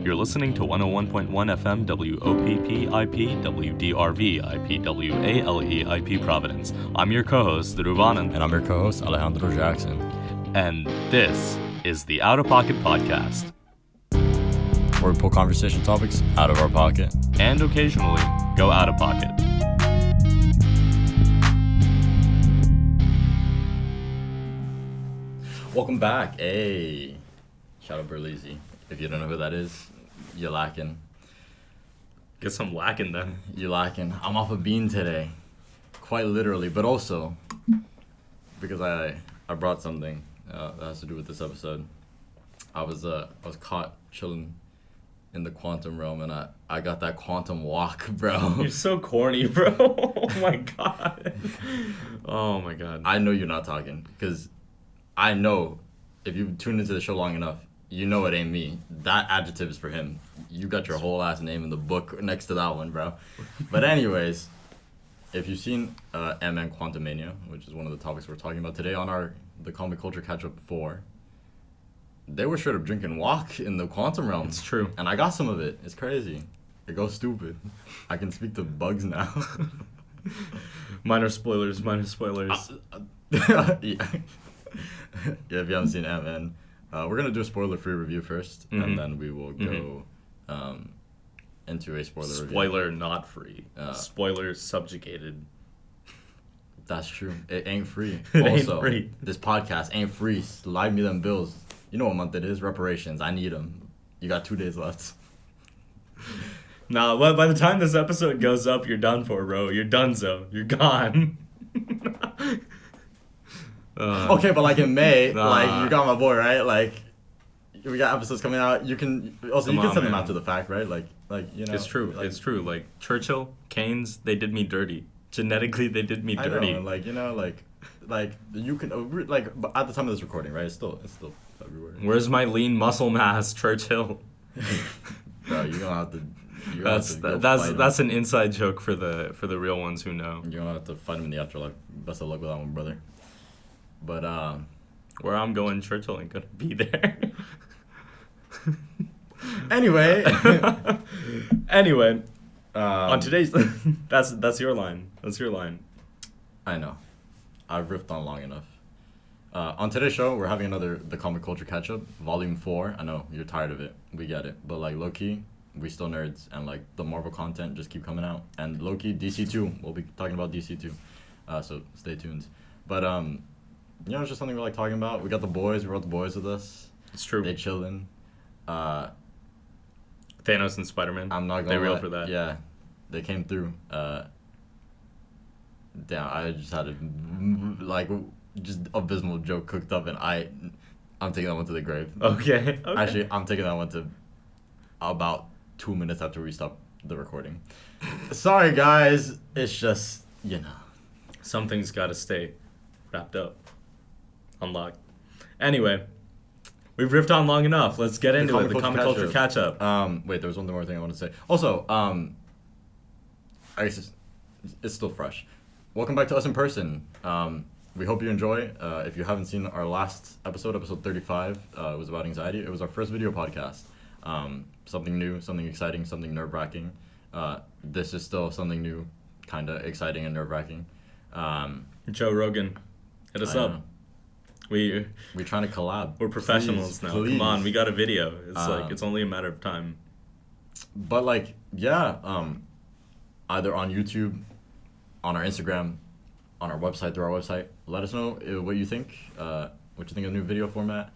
You're listening to 101.1 FM WOPP-IP WDRV-IP WALE-IP Providence. I'm your co-host, Dhruv. And I'm your co-host, Alejandro Jackson. And this is the Outta Pocket Podcast. Where we pull conversation topics out of our pocket. And occasionally, go out of pocket. Welcome back. Hey. Shout out Berlizzi. If you don't know who that is, you're lacking. Guess I'm lacking then. You're lacking. I'm off a bean today. Quite literally, but also because I brought something that has to do with this episode. I was caught chilling in the quantum realm, and I got that quantum walk, bro. You're so corny, bro. Oh my god. Oh my god. I know you're not talking, because I know if you've tuned into the show long enough, you know it ain't me. That adjective is for him. You got your whole last name in the book next to that one, bro. But anyways, if you've seen Ant-Man Quantumania, which is one of the topics we're talking about today on the Comic Culture Catch-Up 4, they were straight up drinking walk in the quantum realm. It's true. And I got some of it. It's crazy. It goes stupid. I can speak to bugs now. Minor spoilers. Yeah. Yeah, if you haven't seen Ant-Man, we're going to do a spoiler-free review first, and then we will go into a spoiler review. Spoiler not free. Spoiler subjugated. That's true. It ain't free. It also, ain't free. This podcast ain't free. Slide me them bills. You know what month it is? Reparations. I need them. You got 2 days left. Nah, well, by the time this episode goes up, you're done for, bro. You're donezo. You're gone. Okay, but like in May, like you got my boy, right? Like we got episodes coming out. You can send them after the fact, right? Like you know. It's true. Like, it's true. Like Churchill, Keynes, they did me dirty. Genetically, they did me dirty. I know, like you know, like you can like but at the time of this recording, right? It's still February. Where's my lean muscle mass, Churchill? Bro, you're gonna have to. That's an inside joke for the real ones who know. You're gonna have to fight him in the afterlife. Best of luck with that one, brother. But where I'm going, Churchill ain't gonna be there. Anyway. On today's that's your line. That's your line. I know. I've riffed on long enough. On today's show, we're having the Comic Culture Catch-Up, Volume 4. I know, you're tired of it. We get it. But, like, low-key, we still nerds. And, like, the Marvel content just keep coming out. And low-key, DC 2. We'll be talking about DC 2. So, stay tuned. But, you know, it's just something we like talking about. We got the boys. We brought the boys with us. It's true. They chilling. Thanos and Spider-Man. I'm not gonna They're real for that. Yeah. They came through. Damn, I just had just abysmal joke cooked up, and I'm taking that one to the grave. Okay. Actually, I'm taking that one to about 2 minutes after we stop the recording. Sorry, guys. It's just, you know. Something's got to stay wrapped up. Unlocked. Anyway, we've riffed on long enough. Let's get into it. The Comic Culture Catch-Up. Wait, there was one more thing I want to say. Also, I guess it's still fresh. Welcome back to us in person. We hope you enjoy. If you haven't seen our last episode 35, it was about anxiety. It was our first video podcast. Something new, something exciting, something nerve-wracking. This is still something new, kind of exciting and nerve-wracking. Joe Rogan, hit us up. We're trying to collab. We're professionals now. Please. Come on, we got a video. It's it's only a matter of time. But either on YouTube, on our Instagram, on our website, through our website. Let us know what you think. What you think of the new video format.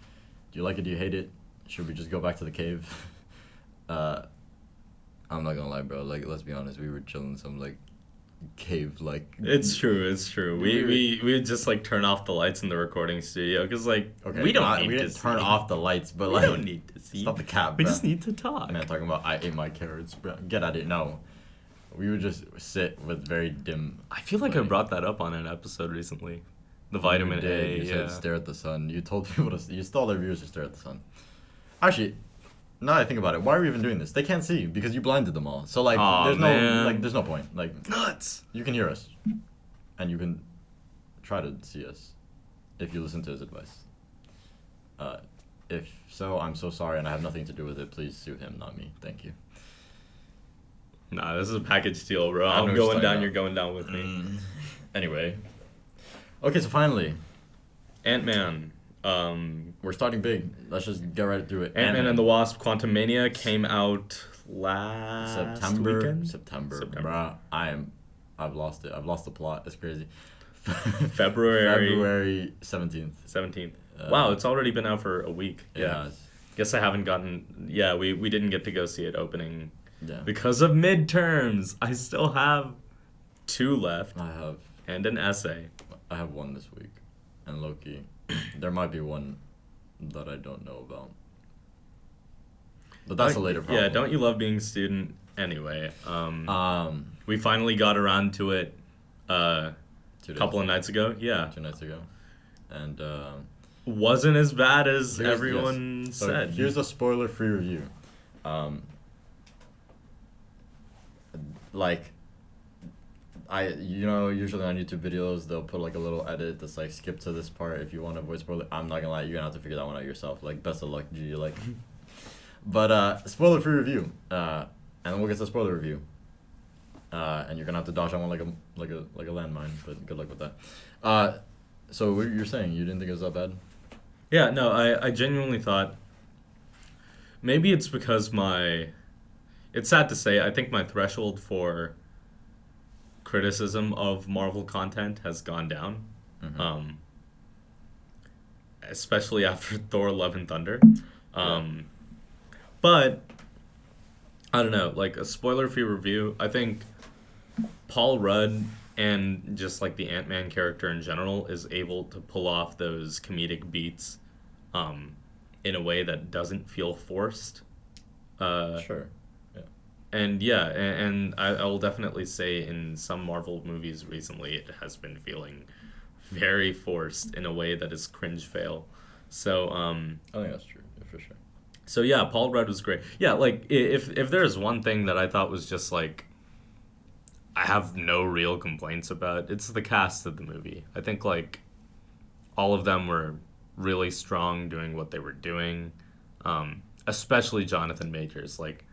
Do you like it? Do you hate it? Should we just go back to the cave? I'm not gonna lie, bro. Like, let's be honest. We were chilling some cave It's true. We just turn off the lights in the recording studio because we didn't turn off the lights, but we don't need to see. Stop the cap. We bro. just need to talk. Man, talking about I ate my carrots, bro. Get at it. No. We would just sit with very dim. I feel like I brought that up on an episode recently. The vitamin A. You said stare at the sun. You told people you told their viewers to stare at the sun. Actually, now that I think about it, why are we even doing this? They can't see because you blinded them all. So there's no point. Nuts. You can hear us, and you can try to see us if you listen to his advice. If so, I'm so sorry, and I have nothing to do with it. Please sue him, not me. Thank you. Nah, this is a package deal, bro. I'm going down. You're going down with me. Anyway. Okay, so finally, Ant-Man. We're starting big. Let's just get right through it. Ant-Man and the Wasp: Quantumania came out last September. September. Bruh, I've lost it. I've lost the plot. It's crazy. February 17th. 17th. Wow, it's already been out for a week. Yeah. Guess I haven't gotten. Yeah, we didn't get to go see it opening. Yeah. Because of midterms. I still have 2 left. I have. And an essay. I have 1 this week. And low-key, there might be one that I don't know about. But that's a later problem. Yeah, don't you love being a student? Anyway, we finally got around to it a couple of nights ago. Yeah. 2 nights ago. And wasn't as bad as everyone said. So here's a spoiler-free review. Usually on YouTube videos they'll put like a little edit that's like skip to this part if you want to avoid spoiler. I'm not gonna lie, you're gonna have to figure that one out yourself. Like, best of luck, G. Like, but spoiler free review. And then we'll get to spoiler review. And you're gonna have to dodge that one like a landmine. But good luck with that. So what you're saying, you didn't think it was that bad? Yeah, no, I genuinely thought maybe it's because it's sad to say, I think my threshold for criticism of Marvel content has gone down. Mm-hmm. Especially after Thor: Love and Thunder. But I don't know, like a spoiler-free review, I think Paul Rudd and just like the Ant-Man character in general is able to pull off those comedic beats in a way that doesn't feel forced. Sure. And I will definitely say in some Marvel movies recently it has been feeling very forced in a way that is cringe fail. So I think that's true, for sure. So yeah, Paul Rudd was great. Yeah, like if there's one thing that I thought was just like I have no real complaints about, it's the cast of the movie. I think like all of them were really strong doing what they were doing. Especially Jonathan Majors, like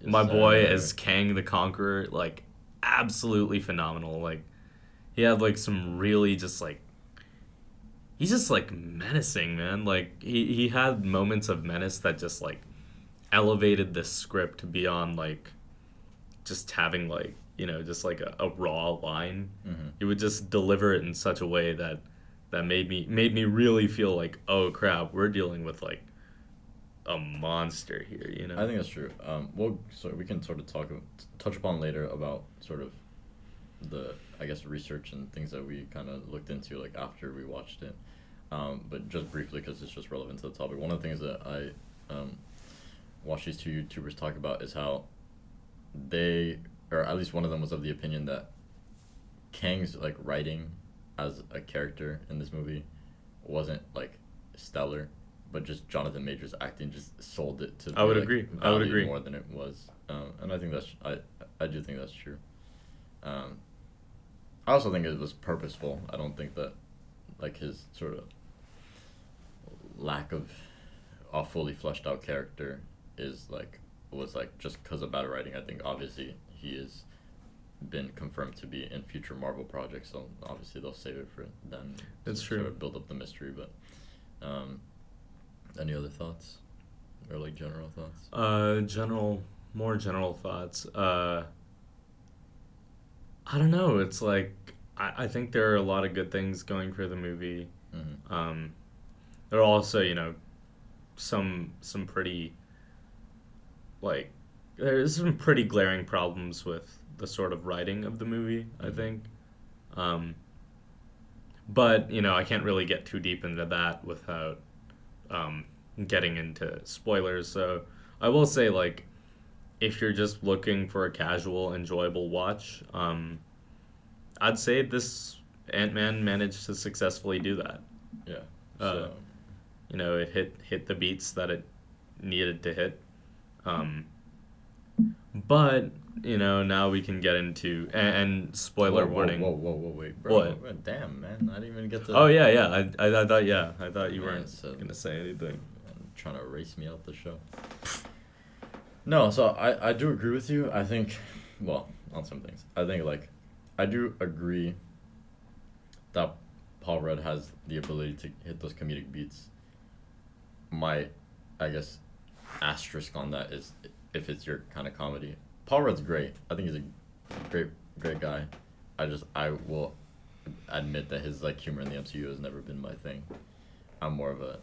my boy as Kang the Conqueror, like absolutely phenomenal. Like he had like some really just like he's just like menacing, man. Like he had moments of menace that just like elevated the script beyond like just having like, you know, just like a raw line. Mm-hmm. He would just deliver it in such a way that made me really feel like, oh crap, we're dealing with like a monster here, you know. I think that's true. So we can sort of touch upon later about sort of the, I guess, research and things that we kind of looked into like after we watched it. But just briefly, because it's just relevant to the topic. One of the things that I watched these 2 YouTubers talk about is how they, or at least one of them was of the opinion that Kang's like writing as a character in this movie wasn't like stellar. But just Jonathan Majors acting just sold it to. I would agree more than it was, and I think I do think that's true. I also think it was purposeful. I don't think that like his sort of lack of a fully fleshed out character was just because of bad writing. I think obviously he has been confirmed to be in future Marvel projects, so obviously they'll save it for then. That's true. Sort of build up the mystery, but. Any other thoughts? Or like general thoughts? More general thoughts. I don't know. It's like I think there are a lot of good things going for the movie. Mm-hmm. There are also, you know, some pretty like there's some pretty glaring problems with the sort of writing of the movie, I think. But, you know, I can't really get too deep into that without getting into spoilers. So I will say, like, if you're just looking for a casual, enjoyable watch, I'd say this Ant-Man managed to successfully do that. Yeah. So. You know, it hit the beats that it needed to hit. But, you know, now we can get into and spoiler warning. Whoa, wait, bro. What? Damn, man, I didn't even get to. Oh yeah. I thought you weren't gonna say anything. trying to erase me out the show. No, so I do agree with you. I think, well, on some things. I think, like, I do agree that Paul Rudd has the ability to hit those comedic beats. My, I guess, asterisk on that is if it's your kind of comedy. Paul Rudd's great. I think he's a great guy. I will admit that his, like, humor in the MCU has never been my thing. I'm more of a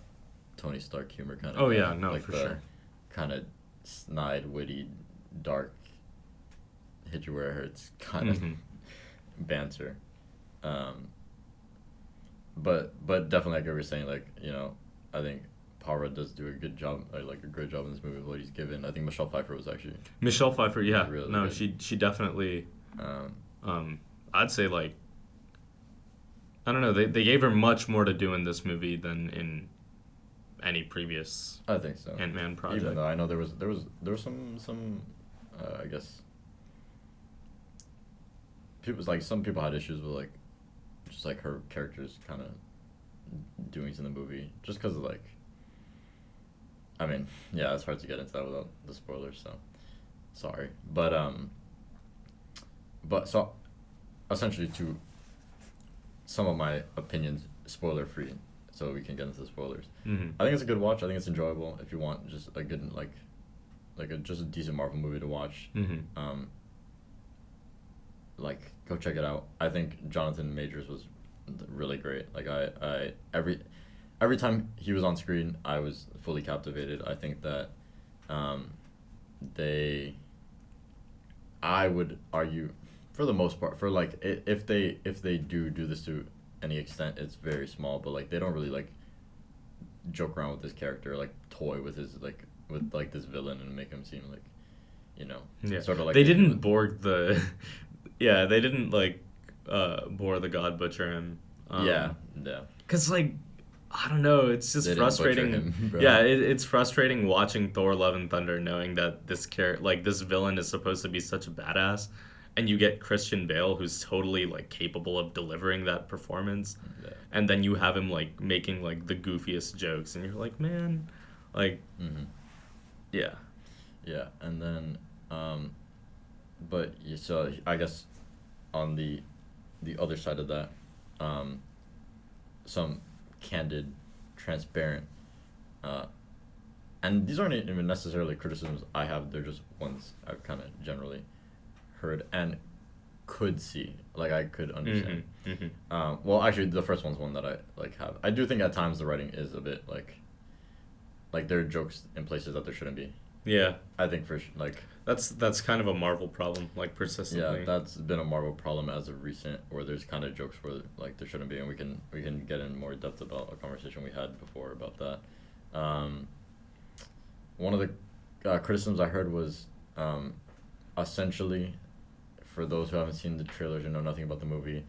Tony Stark humor kind of Oh, guy. yeah, no, like for the sure. kind of snide, witty, dark, hit you where it hurts kind of banter. But definitely, like you were saying, like, you know, I think Paul Rudd does do a good job, like a great job in this movie with what he's given. I think Michelle Pfeiffer was actually Michelle Pfeiffer, yeah. really No, good. she definitely. I'd say, like, I don't know. They gave her much more to do in this movie than in any previous I think so. Ant-Man project. Even though I know there was some I guess some people had issues with, like, just like her character's kind of doings in the movie, just because of, like, I mean, yeah, it's hard to get into that without the spoilers, so sorry. But so essentially, to some of my opinions, spoiler free, so we can get into the spoilers. I think it's a good watch. I think it's enjoyable if you want just a good just a decent Marvel movie to watch. Like, go check it out. I think Jonathan Majors was really great. Like, I every time he was on screen, I was fully captivated. I think that I would argue, for the most part, for, like, if they do this to any extent, it's very small, but, like, they don't really, like, joke around with this character, like, toy with his, like, with, like, this villain and make him seem like, you know, sort of like they didn't Borg the yeah, they didn't, like, bore the God Butcher him. Yeah. Cause, like, I don't know, it's just They didn't butcher frustrating. him, bro. Yeah, it's frustrating watching Thor: Love and Thunder, knowing that this this villain is supposed to be such a badass, and you get Christian Bale, who's totally, like, capable of delivering that performance, and then you have him, like, making, like, the goofiest jokes, and you're like, man, like, yeah. Yeah, and then, but so I guess on the other side of that, some candid, transparent, and these aren't even necessarily criticisms I have. They're just ones I've kind of generally heard and could see, like, I could understand. Well, actually, the first one's one that I, like, have. I do think at times the writing is a bit like there are jokes in places that there shouldn't be. Yeah. I think That's kind of a Marvel problem, like, persistently. yeah, that's been a Marvel problem as of recent, where there's kind of jokes where, like, there shouldn't be, and we can get in more depth about a conversation we had before about that. One of the criticisms I heard was, essentially, for those who haven't seen the trailers and know nothing about the movie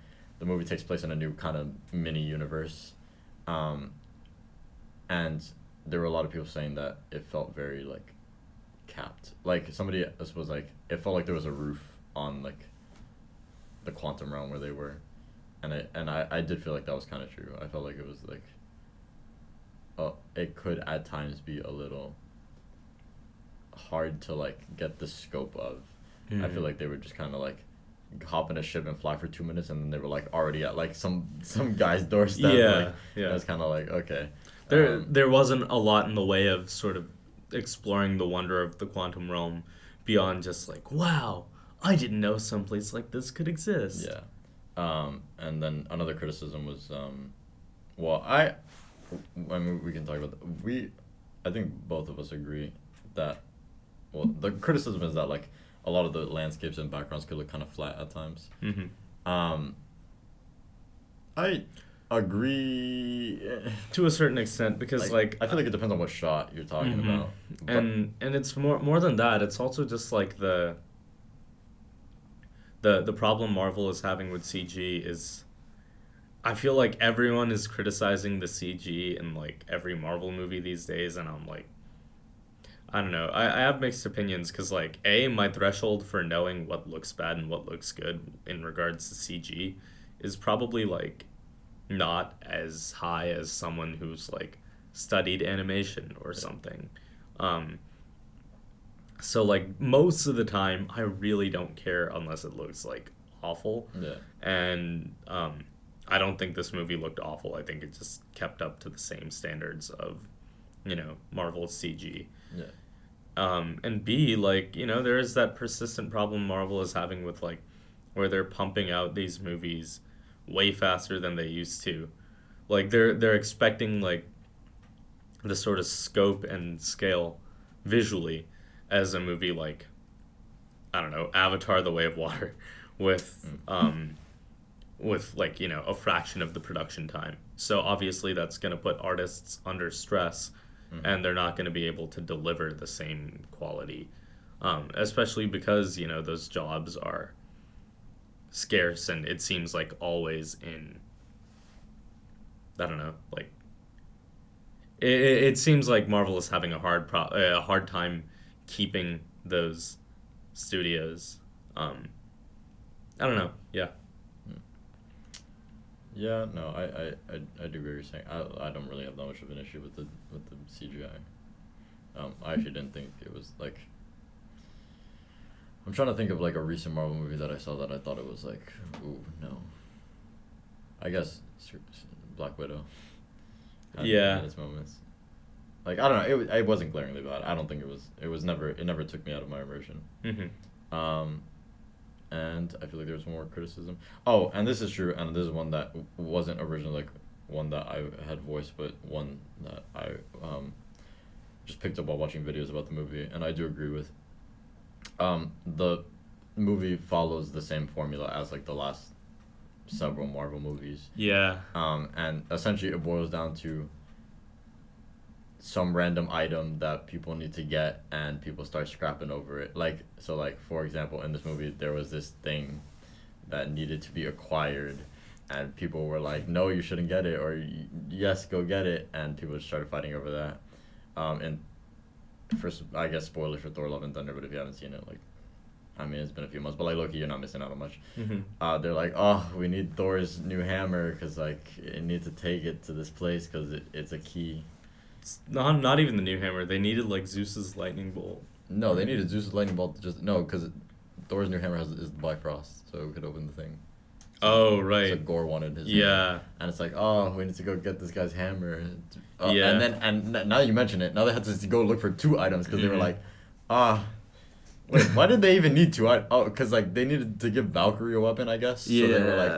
takes place in a new kind of mini universe, and there were a lot of people saying that it felt very, like, capped. Like, somebody else was like, it felt like there was a roof on, like, the quantum realm where they were, and I did feel like that was kind of true. I felt like it was like, it could at times be a little hard to, like, get the scope of. I feel like they would just kind of, like, hop in a ship and fly for 2 minutes, and then they were, like, already at, like, some guy's doorstep. Like, yeah. It was kind of like, okay. There wasn't a lot in the way of sort of exploring the wonder of the quantum realm beyond just, like, wow, I didn't know someplace like this could exist. Yeah. And then another criticism was, well, I mean, we can talk about that. I think both of us agree that, well, the criticism is that, like, a lot of the landscapes and backgrounds could look kind of flat at times. I agree to a certain extent, because, like, I feel like it depends on what shot you're talking about. And it's more than that. It's also just, like, the problem Marvel is having with CG is, I feel like everyone is criticizing the CG in, like, every Marvel movie these days, and I'm like, I don't know. I have mixed opinions, because, like, my threshold for knowing what looks bad and what looks good in regards to CG is probably, like, not as high as someone who's, like, studied animation or something. So like most of the time, I really don't care unless it looks like awful. Yeah. And I don't think this movie looked awful. I think it just kept up to the same standards of, Marvel's CG. Yeah. And B, like, there is that persistent problem Marvel is having with, like, where they're pumping out these movies way faster than they used to. Like, they're expecting, like, the sort of scope and scale visually as a movie like, I don't know, Avatar: The Way of Water with like, a fraction of the production time. So obviously that's going to put artists under stress, and they're not going to be able to deliver the same quality, especially because, those jobs are scarce, and it seems like always in, I don't know, like, it seems like Marvel is having a hard time keeping those studios. I don't know. Yeah. Yeah, no, I do agree with you saying. I don't really have that much of an issue with the CGI. I actually didn't think it was like. I'm trying to think of like a recent Marvel movie that I saw that I thought it was like, ooh, no. I guess Black Widow. Yeah. Had its moments. Like, I don't know, it wasn't glaringly bad. I don't think it never took me out of my immersion. Mm-hmm. And I feel like there's more criticism. Oh, and this is true, and this is one that wasn't originally like one that I had voiced, but one that I just picked up while watching videos about the movie, and I do agree with. The movie follows the same formula as like the last several Marvel movies. Yeah. And essentially it boils down to some random item that people need to get, and people start scrapping over it. Like, so like, for example, in this movie, there was this thing that needed to be acquired, and people were like, no, you shouldn't get it, or yes, go get it, and people just started fighting over that. And first, I guess spoilers for Thor: Love and Thunder, but if you haven't seen it, like, I mean, it's been a few months, but like, Loki, you're not missing out on much. Mm-hmm. They're like, oh, we need Thor's new hammer, because like, it needs to take it to this place, because it's a key. Not even the new hammer. They needed like Zeus's lightning bolt. No, they needed Zeus's lightning bolt to just because Thor's new hammer is the Bifrost, so it could open the thing. So, oh right. So Gore wanted his. Yeah. Hammer. And it's like, oh, we need to go get this guy's hammer. Yeah. And now you mention it, now they had to go look for 2 items because they were like, wait, why did they even need 2 items? Oh, because like they needed to give Valkyrie a weapon, I guess. Yeah. So they were like,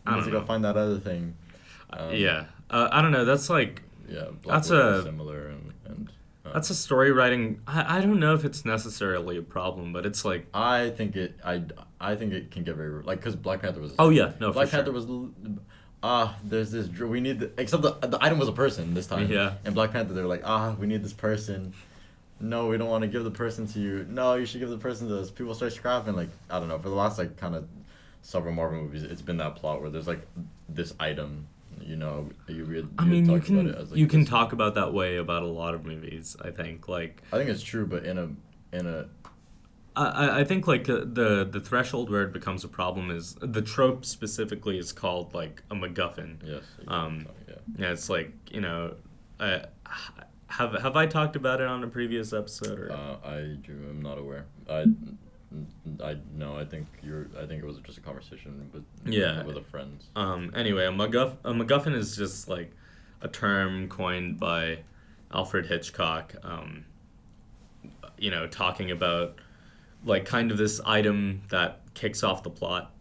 we need to go find that other thing. Yeah. I don't know. That's like. Yeah, that's similar and that's a story writing. I don't know if it's necessarily a problem, but it's like I think it can get very like because Black Panther was. Oh yeah, no. Black for Panther sure. was. There's this. We need except the item was a person this time. Yeah. In Black Panther, they're like, we need this person. No, we don't want to give the person to you. No, you should give the person to us. People start scrapping. Like, I don't know. For the last like kind of several Marvel movies, it's been that plot where there's like this item. You can talk about that way about a lot of movies. I think like. I think it's true, but in a. I think like the threshold where it becomes a problem is the trope specifically is called like a MacGuffin. Yes. Yeah, it's like have I talked about it on a previous episode or? I'm not aware. I think it was just a conversation with a friend. Anyway, a MacGuffin is just like a term coined by Alfred Hitchcock. Talking about like kind of this item that kicks off the plot,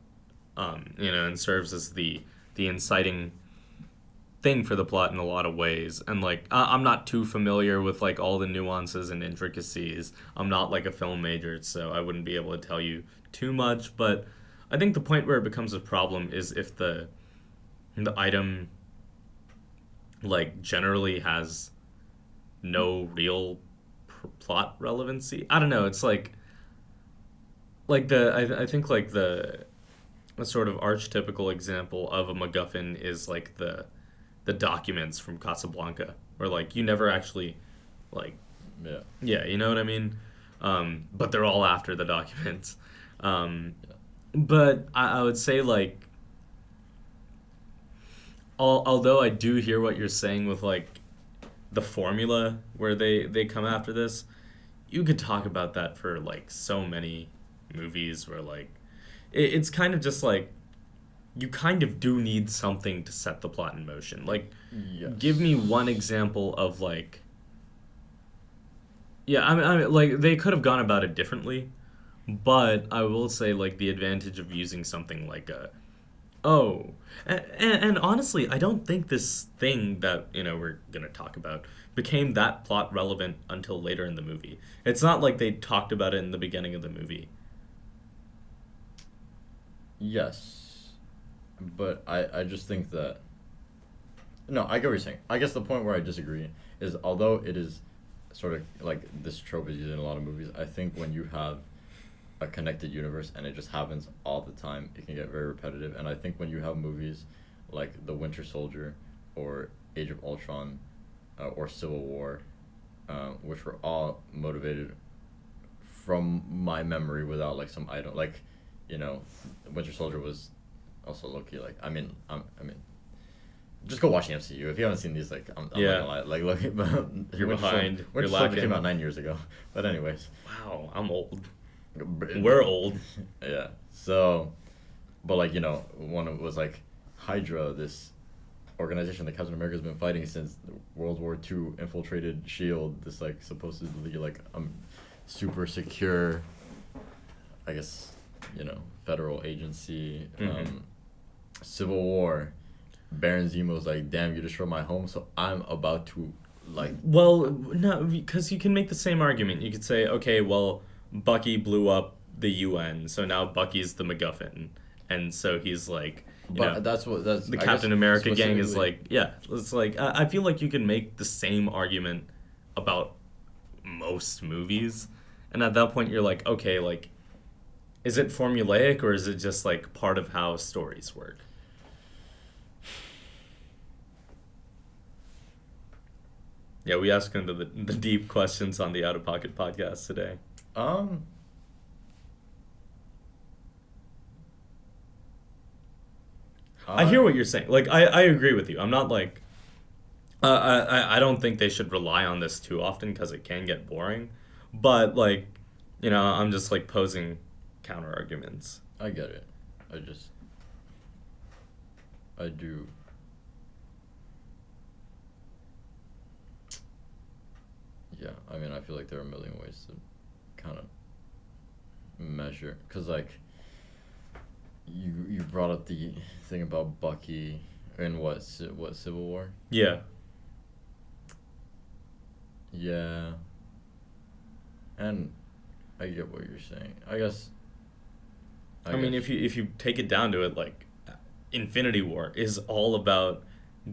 and serves as the inciting thing for the plot in a lot of ways. And like I'm not too familiar with like all the nuances and intricacies. I'm not like a film major, so I wouldn't be able to tell you too much, but I think the point where it becomes a problem is if the item like generally has no real plot relevancy. I don't know, it's like I think like the sort of archetypical example of a MacGuffin is like the documents from Casablanca, where like you never actually like you know what I mean, but they're all after the documents. But I would say like although I do hear what you're saying with like the formula where they come after this, you could talk about that for like so many movies where like it's kind of just like you kind of do need something to set the plot in motion. Like, Yes. give me one example of like, yeah, I mean, like they could have gone about it differently, but I will say like the advantage of using something like a, oh, and honestly, I don't think this thing that we're gonna talk about became that plot relevant until later in the movie. It's not like they talked about it in the beginning of the movie. Yes. But I just think that... No, I get what you're saying. I guess the point where I disagree is, although it is sort of like this trope is used in a lot of movies, I think when you have a connected universe and it just happens all the time, it can get very repetitive. And I think when you have movies like The Winter Soldier or Age of Ultron or Civil War, which were all motivated from my memory without like some item, like, Winter Soldier was also low-key, like, I mean, just go watch the MCU. If you haven't seen these, like, I'm not gonna lie. Like, look, You're behind. Winter You're Soldier lacking. came out 9 years ago. But anyways. Wow, I'm old. We're old. Yeah. So, but like, one of it was like Hydra, this organization that Captain America's been fighting since World War II, infiltrated SHIELD, this like supposedly like super secure, I guess, federal agency. Mm-hmm. Civil War, Baron Zemo's like, damn, you destroyed my home, so I'm about to like... Well, no, because you can make the same argument. You could say, okay, well, Bucky blew up the UN, so now Bucky's the MacGuffin, and so he's like, that's the Captain America gang is like, yeah, it's like I feel like you can make the same argument about most movies, and at that point you're like, okay, like, is it formulaic or is it just like part of how stories work? Yeah, we asked into the deep questions on the Outta Pocket podcast today. I hear what you're saying. Like, I agree with you. I'm not like... I don't think they should rely on this too often because it can get boring. But, like, I'm just, like, posing counter arguments. I get it. I do... Yeah, I mean, I feel like there are a million ways to kind of measure. Because, like, you brought up the thing about Bucky in what Civil War? Yeah. Yeah. And I get what you're saying. I guess... I mean, if you take it down to it, like, Infinity War is all about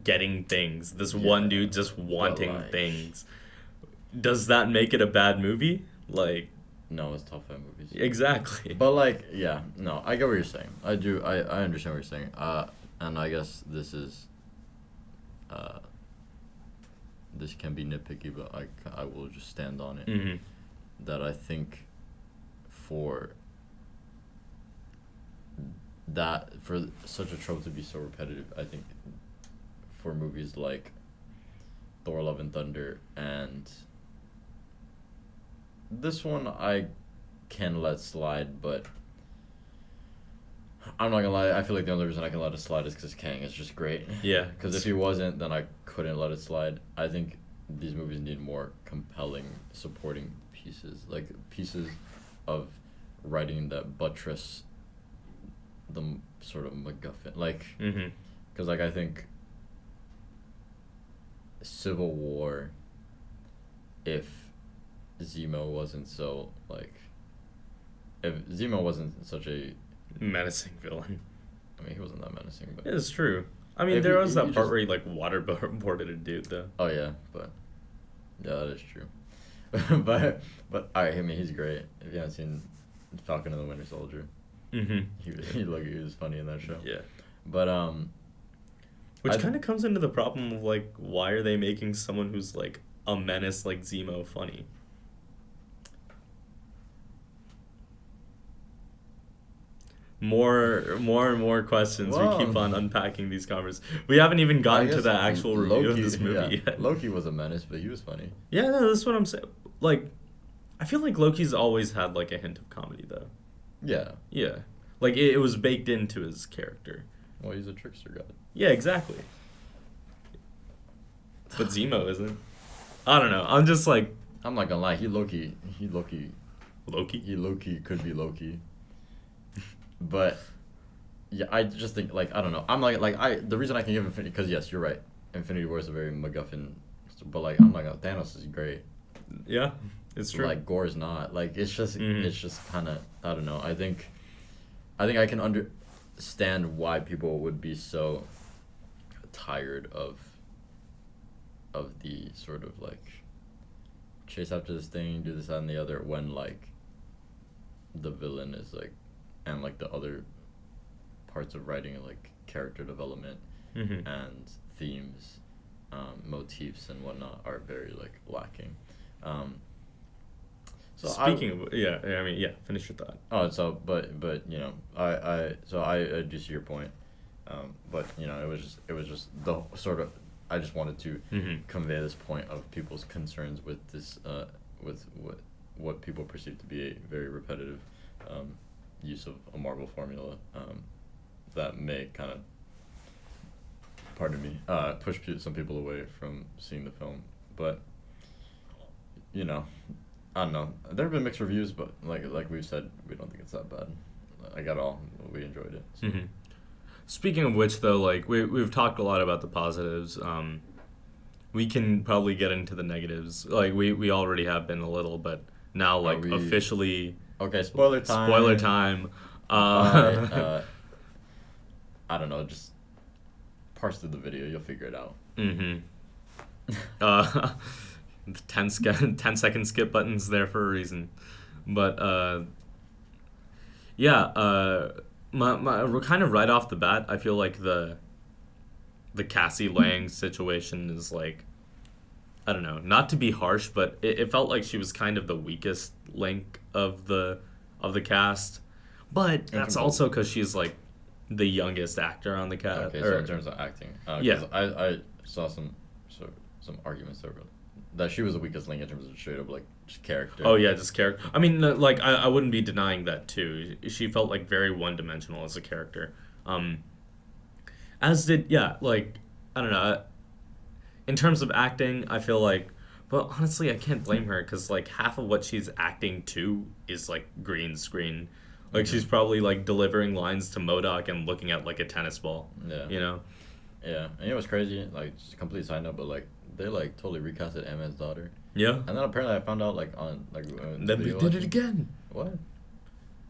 getting things. This one dude just wanting things. Does that make it a bad movie? Like... No, it's top 5 movies. Exactly. But, like, yeah, no, I get what you're saying. I understand what you're saying. And I guess this is... this can be nitpicky, but I will just stand on it. Mm-hmm. That I think for such a trope to be so repetitive, I think for movies like Thor: Love and Thunder and this one I can let slide, but I'm not gonna lie, I feel like the only reason I can let it slide is because Kang is just great. Yeah. Because if he wasn't, then I couldn't let it slide. I think these movies need more compelling supporting pieces, like pieces of writing that buttress the sort of MacGuffin. Like, because like I think Civil War, if Zemo wasn't so like, if Zemo wasn't such a menacing villain. I mean, he wasn't that menacing, but it's true. I mean, there was that part where he like waterboarded a dude, though. Oh yeah, but yeah, that is true. but alright, I mean, he's great. If you haven't seen Falcon and the Winter Soldier, he was funny in that show. Yeah, but which kind of comes into the problem of like, why are they making someone who's like a menace like Zemo funny? more and more questions. Wow. We keep on unpacking these conversations. We haven't even gotten to guess the actual review of Loki, this movie yet. Loki was a menace, but he was funny. Yeah, no, that's what I'm saying. Like, I feel like Loki's always had like a hint of comedy though. Yeah. Yeah, like it was baked into his character. Well, he's a trickster god. Yeah, exactly. But Zemo isn't. I don't know. I'm just like I'm not gonna lie. He Loki Loki. could be Loki. But yeah, I just think like I don't know. I'm the reason I can give Infinity, because yes, you're right. Infinity War is a very MacGuffin, but like I'm like, oh, Thanos is great. Yeah, it's true. Like Gore's not. Like it's just kind of, I don't know. I think I can understand why people would be so tired of the sort of like chase after this thing, do this that, and the other, when like the villain is like, and like the other parts of writing, like character development and themes, motifs and whatnot, are very like lacking. So Speaking of, finish your thought. Oh, so but you know, I do see your point, but you know, it was just the sort of, I just wanted to convey this point of people's concerns with this, with what people perceive to be a very repetitive use of a Marvel formula, that may kind of, pardon me, push some people away from seeing the film. But you know, I don't know. There have been mixed reviews, but like we've said, we don't think it's that bad. Like at all, we enjoyed it. So. Speaking of which, though, like we've talked a lot about the positives. We can probably get into the negatives. Like we already have been a little, but now like officially. Okay, spoiler time. Spoiler time. I don't know. Just parse through the video. You'll figure it out. 10-second skip buttons there for a reason, but my kind of right off the bat, I feel like the Cassie Lang situation is like, I don't know, not to be harsh, but it felt like she was kind of the weakest link of the cast, but that's also because she's like the youngest actor on the cast. Okay, so in terms of acting, yeah, I saw some arguments that she was the weakest link in terms of straight up like just character. Oh yeah, just character. I mean, like I wouldn't be denying that too. She felt like very one-dimensional as a character. As did like I don't know. In terms of acting, I feel like, but honestly, I can't blame her because like half of what she's acting to is like green screen. Like she's probably like delivering lines to MODOK and looking at like a tennis ball. Yeah. You know. Yeah, and it was crazy. Like just a complete side note, but like they like totally recasted Ant-Man's daughter. Yeah. And then apparently I found out like on like. Then they did it again. What?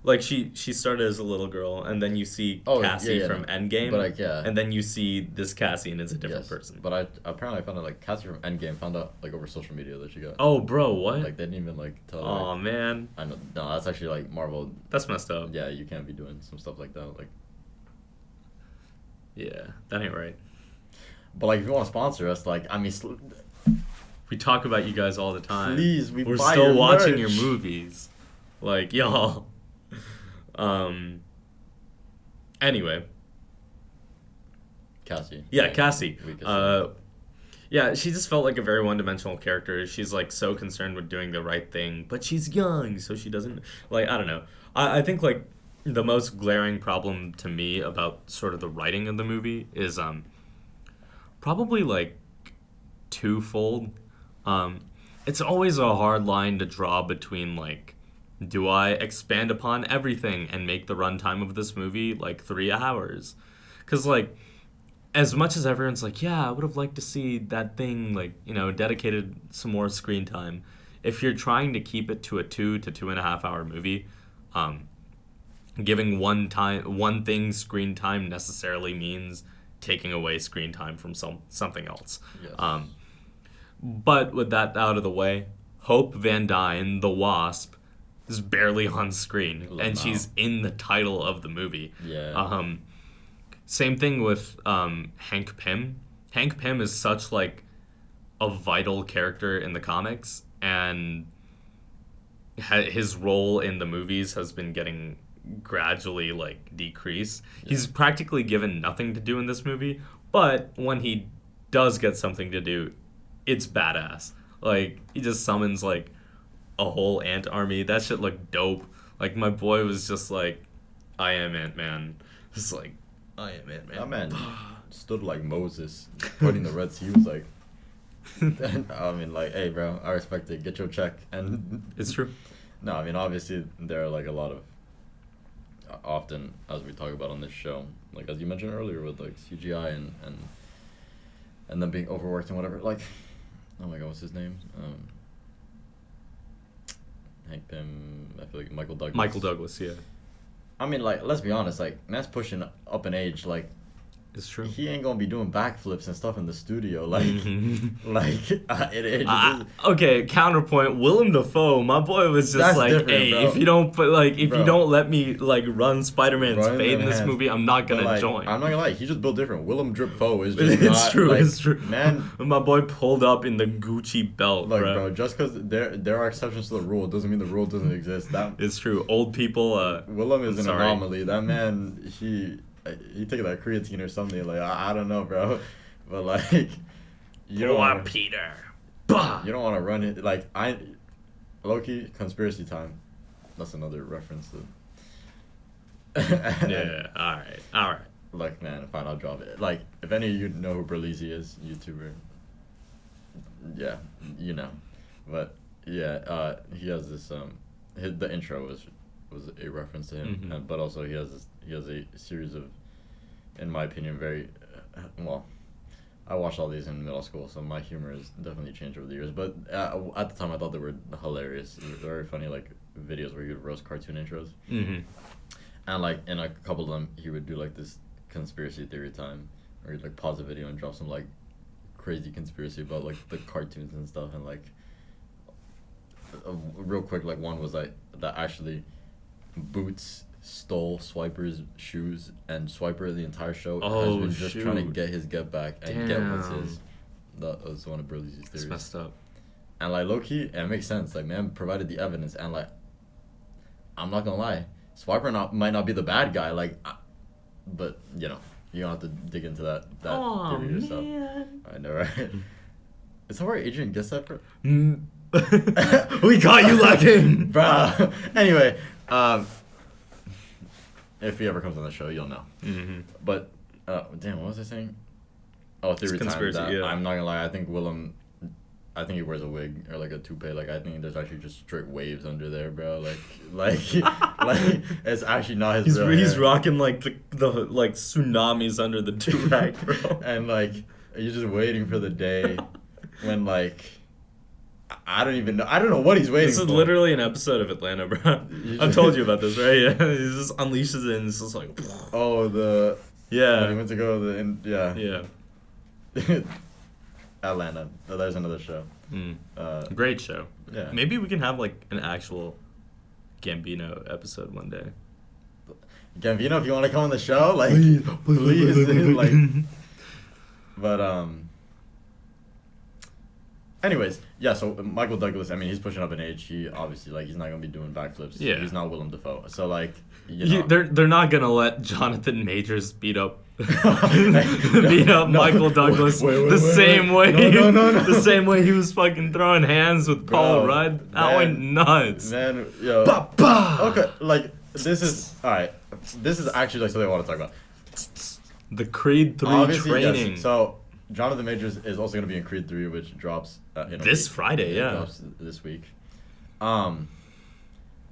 Like she started as a little girl, and then you see Cassie from Endgame, but like and then you see this Cassie, and it's a different person. But I apparently found out like Cassie from Endgame found out like over social media that she got. Oh, bro, what? Like they didn't even like tell. Oh like, man. I know. No, that's actually like Marvel. That's messed up. Yeah, you can't be doing some stuff like that. Like. Yeah, that ain't right. But like, if you want to sponsor us, like, I mean. We talk about you guys all the time. Please, we're still watching your movies. Like, y'all. Anyway. Cassie. Yeah, Cassie. Yeah, she just felt like a very one-dimensional character. She's, like, so concerned with doing the right thing, but she's young, so she doesn't... Like, I don't know. I think, like, the most glaring problem to me about sort of the writing of the movie is, probably, like, twofold. It's always a hard line to draw between, like, do I expand upon everything and make the runtime of this movie, like, 3 hours? Because, like, as much as everyone's like, yeah, I would have liked to see that thing, like, you know, dedicated some more screen time. If you're trying to keep it to a 2 to 2.5 hour movie, giving one thing screen time necessarily means taking away screen time from something else. Yes. But with that out of the way, Hope Van Dyne, the Wasp, is barely on screen, and she's in the title of the movie. Yeah. Same thing with Hank Pym. Hank Pym is such like a vital character in the comics, and his role in the movies has been getting gradually like decrease. Yeah. He's practically given nothing to do in this movie, but when he does get something to do, it's badass. Like, he just summons like a whole ant army. That shit looked dope. Like, my boy was just like, I am Ant-Man. It's like, I am Ant-Man. That man stood like Moses putting the Red Sea. He was like, I mean, like, hey, bro, I respect it. Get your check. And it's true. No, I mean, obviously, there are like a lot of, often, as we talk about on this show, like as you mentioned earlier with like CGI and them being overworked and whatever, like, oh my god, what's his name? Hank Pym, I feel like Michael Douglas. Michael Douglas, yeah. I mean, like, let's be honest, like, man's pushing up in age, like, it's true. He ain't gonna be doing backflips and stuff in the studio, like, okay. Counterpoint: Willem Dafoe, my boy was just That's like, hey, bro. if you don't put like, if you don't let me like run Spider-Man's fate in this movie, I'm not gonna like, join. I'm not gonna lie, he just built different. Willem Dafoe is just it's true. Like, it's true, man. My boy pulled up in the Gucci belt, like, bro. Just because there are exceptions to the rule doesn't mean the rule doesn't exist. That it's true. Old people. Willem is an anomaly. That man, he took that creatine or something. Like, I don't know, bro, but like, you don't want Peter. You don't want to run it. Like, low-key conspiracy time. That's another reference to. Yeah. All right. Like, man, fine, I'll drop it. Like, if any of you know who Berlizzi is, YouTuber. Yeah, you know, but yeah, he has this the intro was a reference to him, mm-hmm. But also he has a series of, in my opinion, very well. I watched all these in middle school, so my humor has definitely changed over the years. But at the time, I thought they were hilarious. They were very funny, like videos where he would roast cartoon intros. Mm-hmm. And like in a couple of them, he would do like this conspiracy theory time, where he'd like pause the video and drop some like crazy conspiracy about like the cartoons and stuff, and like real quick, like one was like that actually Boots stole Swiper's shoes, and Swiper the entire show has been just trying to get his get back and get what's his. That was one of Burley's theories. It's messed up. And like low key, it makes sense. Like, man provided the evidence, and like, I'm not gonna lie, Swiper might not be the bad guy. Like, but you know, you don't have to dig into that theory yourself. I know, right? Is that where Adrian gets that from? We got you lacking, bro. Anyway, if he ever comes on the show, you'll know. Mm-hmm. But damn, what was I saying? Oh, theory time. Yeah. I'm not gonna lie. I think Willem. I think he wears a wig or like a toupee. Like, I think there's actually just straight waves under there, bro. Like it's actually not his. He's rocking like the like tsunamis under the do-rag, bro. And like, you're just waiting for the day when like. I don't even know. I don't know what he's waiting for. This is literally an episode of Atlanta, bro. I've told you about this, right? Yeah. He just unleashes it and it's just like... Oh, yeah. When he went to go to the... Yeah. Atlanta. Oh, there's another show. Great show. Yeah. Maybe we can have, like, an actual Gambino episode one day. Gambino, if you want to come on the show, like... Please. Like... But, anyways, yeah, so Michael Douglas, I mean, he's pushing up in age. He obviously, like, he's not going to be doing backflips. Yeah. He's not Willem Dafoe. So, like, you know. They're not going to let Jonathan Majors beat up Michael Douglas the same way. The same way he was fucking throwing hands with Paul Rudd. That went nuts. Man, yo. Ba-ba! Okay, like, this is, alright. This is actually, like, something I want to talk about. The Creed 3 obviously, training. Yes. So, Jonathan Majors is also going to be in Creed 3, which drops this Friday, yeah. Drops this week. I'm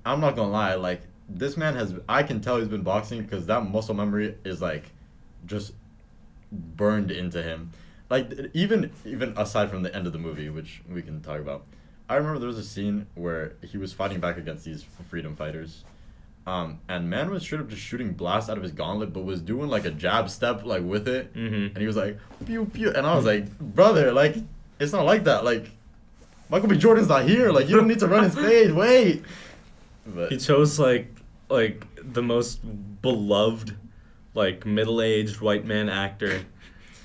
not going to lie, like, this man I can tell he's been boxing because that muscle memory is, like, just burned into him. Like, even aside from the end of the movie, which we can talk about, I remember there was a scene where he was fighting back against these freedom fighters. And man was straight up just shooting blasts out of his gauntlet, but was doing like a jab step like with it, and he was like pew pew, and I was like, brother, like it's not like that. Like Michael B. Jordan's not here. Like you don't need to run his fade. Wait. But he chose like the most beloved, like middle-aged white man actor,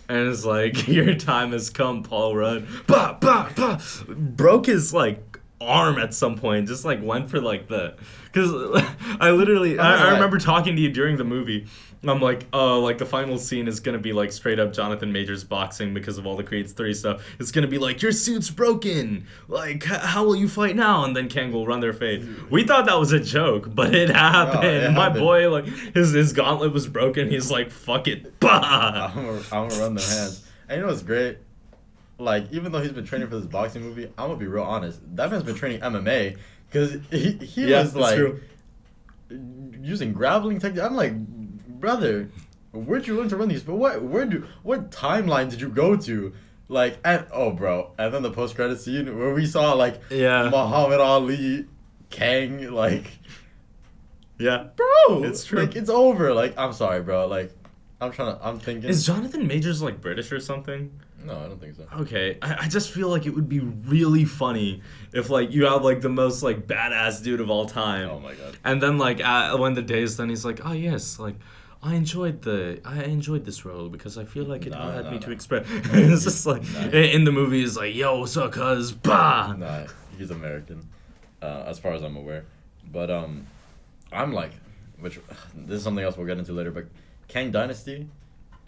and it's like your time has come, Paul Rudd. Bah bah bah. Broke his like arm at some point, just like went for like because I remember talking to you during the movie. I'm like, oh, like the final scene is gonna be like straight up Jonathan Majors boxing because of all the Creed 3 stuff. It's gonna be like, your suit's broken, like how will you fight now? And then Kang will run their fade. We thought that was a joke, but it happened. No, My boy, like his gauntlet was broken. He's like, fuck it, bah. I'm gonna run their hands. And you know what's great? Like, even though he's been training for this boxing movie, I'm gonna be real honest. That man's been training MMA because he was like using grappling technique. I'm like, brother, where'd you learn to run these? What timeline did you go to? Like, and then the post credit scene where we saw like Muhammad Ali, Kang, like, bro, it's true. Like, it's over. Like, I'm sorry, bro. Like, I'm thinking. Is Jonathan Majors like British or something? No, I don't think so. Okay, I just feel like it would be really funny if like you have like the most like badass dude of all time. Oh my god. And then like when the day is done, he's like, oh yes, like I enjoyed this role because I feel like it allowed me to express. It's just like in the movie, it's like, yo, what's up, cuz? Bah. Nah, he's American, as far as I'm aware. But I'm like, which this is something else we'll get into later. But Kang Dynasty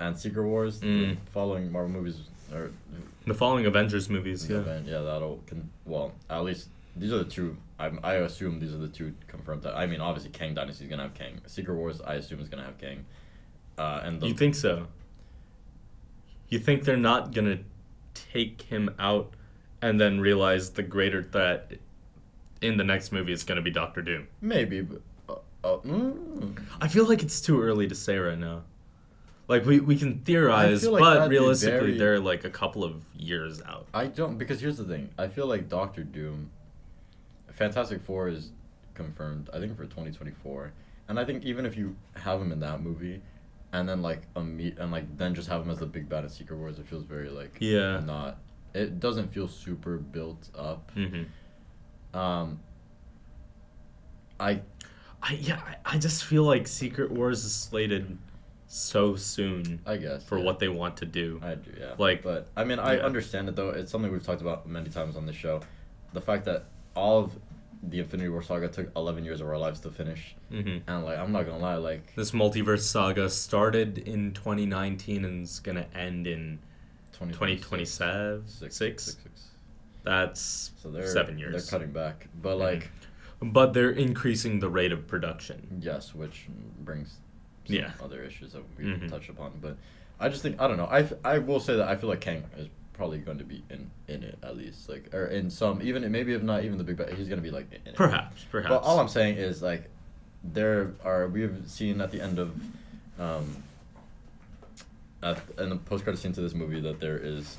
and Secret Wars, the following Marvel movies. Or the following Avengers movies, well, at least these are the two. I assume these are the two confirmed. I mean, obviously, Kang Dynasty is gonna have Kang. Secret Wars, I assume, is gonna have Kang. You think so? You think they're not gonna take him out and then realize the greater threat in the next movie is gonna be Doctor Doom? Maybe, but I feel like it's too early to say right now. Like, we can theorize, like but realistically, they're, like, a couple of years out. Because here's the thing. I feel like Doctor Doom, Fantastic Four is confirmed, I think, for 2024. And I think even if you have him in that movie, and then, like, then just have him as the big bad in Secret Wars, it feels very, like, it doesn't feel super built up. Mm-hmm. I just feel like Secret Wars is slated so soon, I guess, for what they want to do. I do, yeah. Like, but I mean, I understand it though. It's something we've talked about many times on the show. The fact that all of the Infinity War saga took 11 years of our lives to finish, and like, I'm not gonna lie, like, this multiverse saga started in 2019 and is gonna end in 2027. Six. That's so they're 7 years. They're cutting back, but like, but they're increasing the rate of production. Yes, which brings other issues that we touched upon. But I just think, I don't know, I will say that I feel like Kang is probably going to be in it at least, like, or in some, even maybe if not even the big bad, he's going to be like in it. Perhaps. But all I'm saying is, like, we've seen at the end of in the post-credit scene to this movie that there is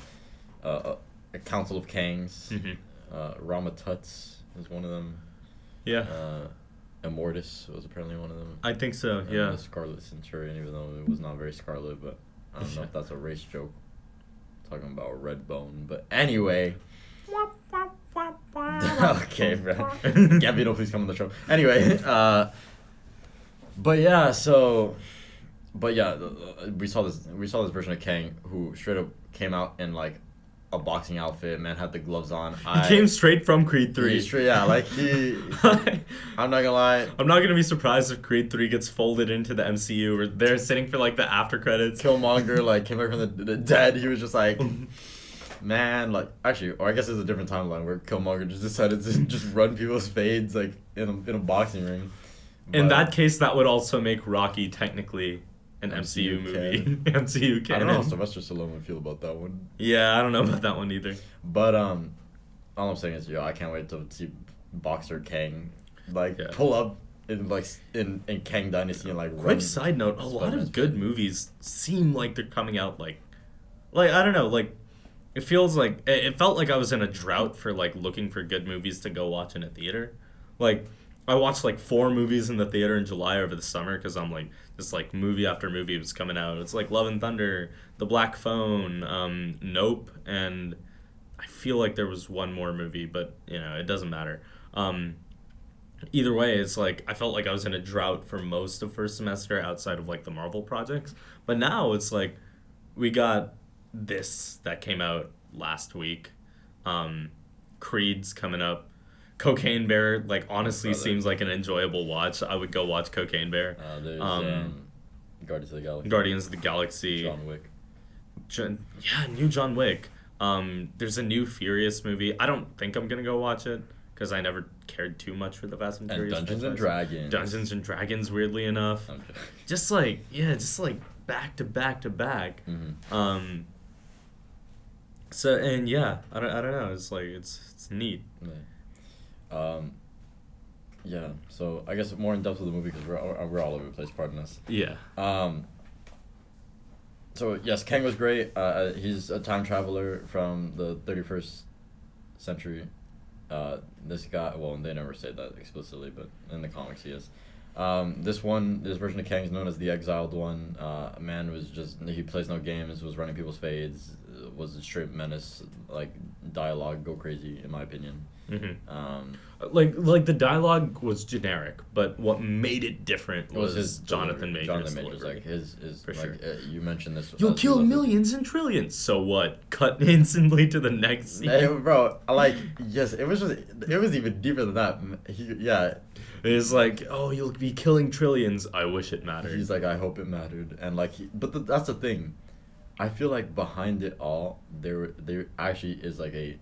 a council of Kangs. Rama Tuts is one of them. Immortus was apparently one of them. I think so, and the Scarlet Centurion, even though it was not very scarlet, but I don't know if that's a race joke. Talking about red bone, but anyway. Okay, bro. Gambino, please come on the show. Anyway, we saw this version of Kang who straight up came out in like a boxing outfit. Man had the gloves on. He came straight from Creed 3. I'm not gonna lie. I'm not gonna be surprised if Creed 3 gets folded into the MCU or they're sitting for like the after credits. Killmonger like came back from the dead. He was just like, man, like, actually, or I guess it's a different timeline where Killmonger just decided to just run people's fades like in a boxing ring. But in that case, that would also make Rocky technically an MCU movie. MCU canon. I don't know how Sylvester Stallone would feel about that one. Yeah, I don't know about that one either. But all I'm saying is, I can't wait to see Boxer Kang pull up in Kang Dynasty and like. Quick side note: a lot of good movies seem like they're coming out like I don't know, like it feels like it felt like I was in a drought for like looking for good movies to go watch in a theater. Like, I watched like 4 movies in the theater in July over the summer because I'm like, just like movie after movie was coming out. It's like Love and Thunder, The Black Phone, Nope, and I feel like there was one more movie, but it doesn't matter. Either way, it's like I felt like I was in a drought for most of first semester outside of like the Marvel projects. But now it's like we got this that came out last week. Creed's coming up. Cocaine Bear, like, honestly Brother. seems like an enjoyable watch. I would go watch Cocaine Bear. There's Guardians of the Galaxy. Guardians of the Galaxy. John Wick. New John Wick. There's a new Furious movie. I don't think I'm gonna go watch it because I never cared too much for the Fast and Furious. Dungeons and franchise. Dragons. Dungeons and Dragons, weirdly enough. I'm kidding. Just like back to back to back. Mm-hmm. So and yeah, I don't know. It's like it's neat. Yeah. So I guess more in depth with the movie because we're all over the place. Pardon us. Yeah. So yes, Kang was great. He's a time traveler from the 31st century. This guy, well, they never say that explicitly, but in the comics he is. This version of Kang is known as the Exiled One. A man he plays no games, was running people's fades, was a straight menace, like dialogue go crazy in my opinion. Mm-hmm. Like the dialogue was generic, but what made it different was his Jonathan Majors. Jonathan Majors, delivery. like his For like sure. You mentioned this. You'll kill millions and trillions. So what? Cut instantly to the next scene. Hey, bro, yes, it was even deeper than that. It's like, oh, you'll be killing trillions. I wish it mattered. He's like, I hope it mattered, and like, that's the thing. I feel like behind it all, there actually is like a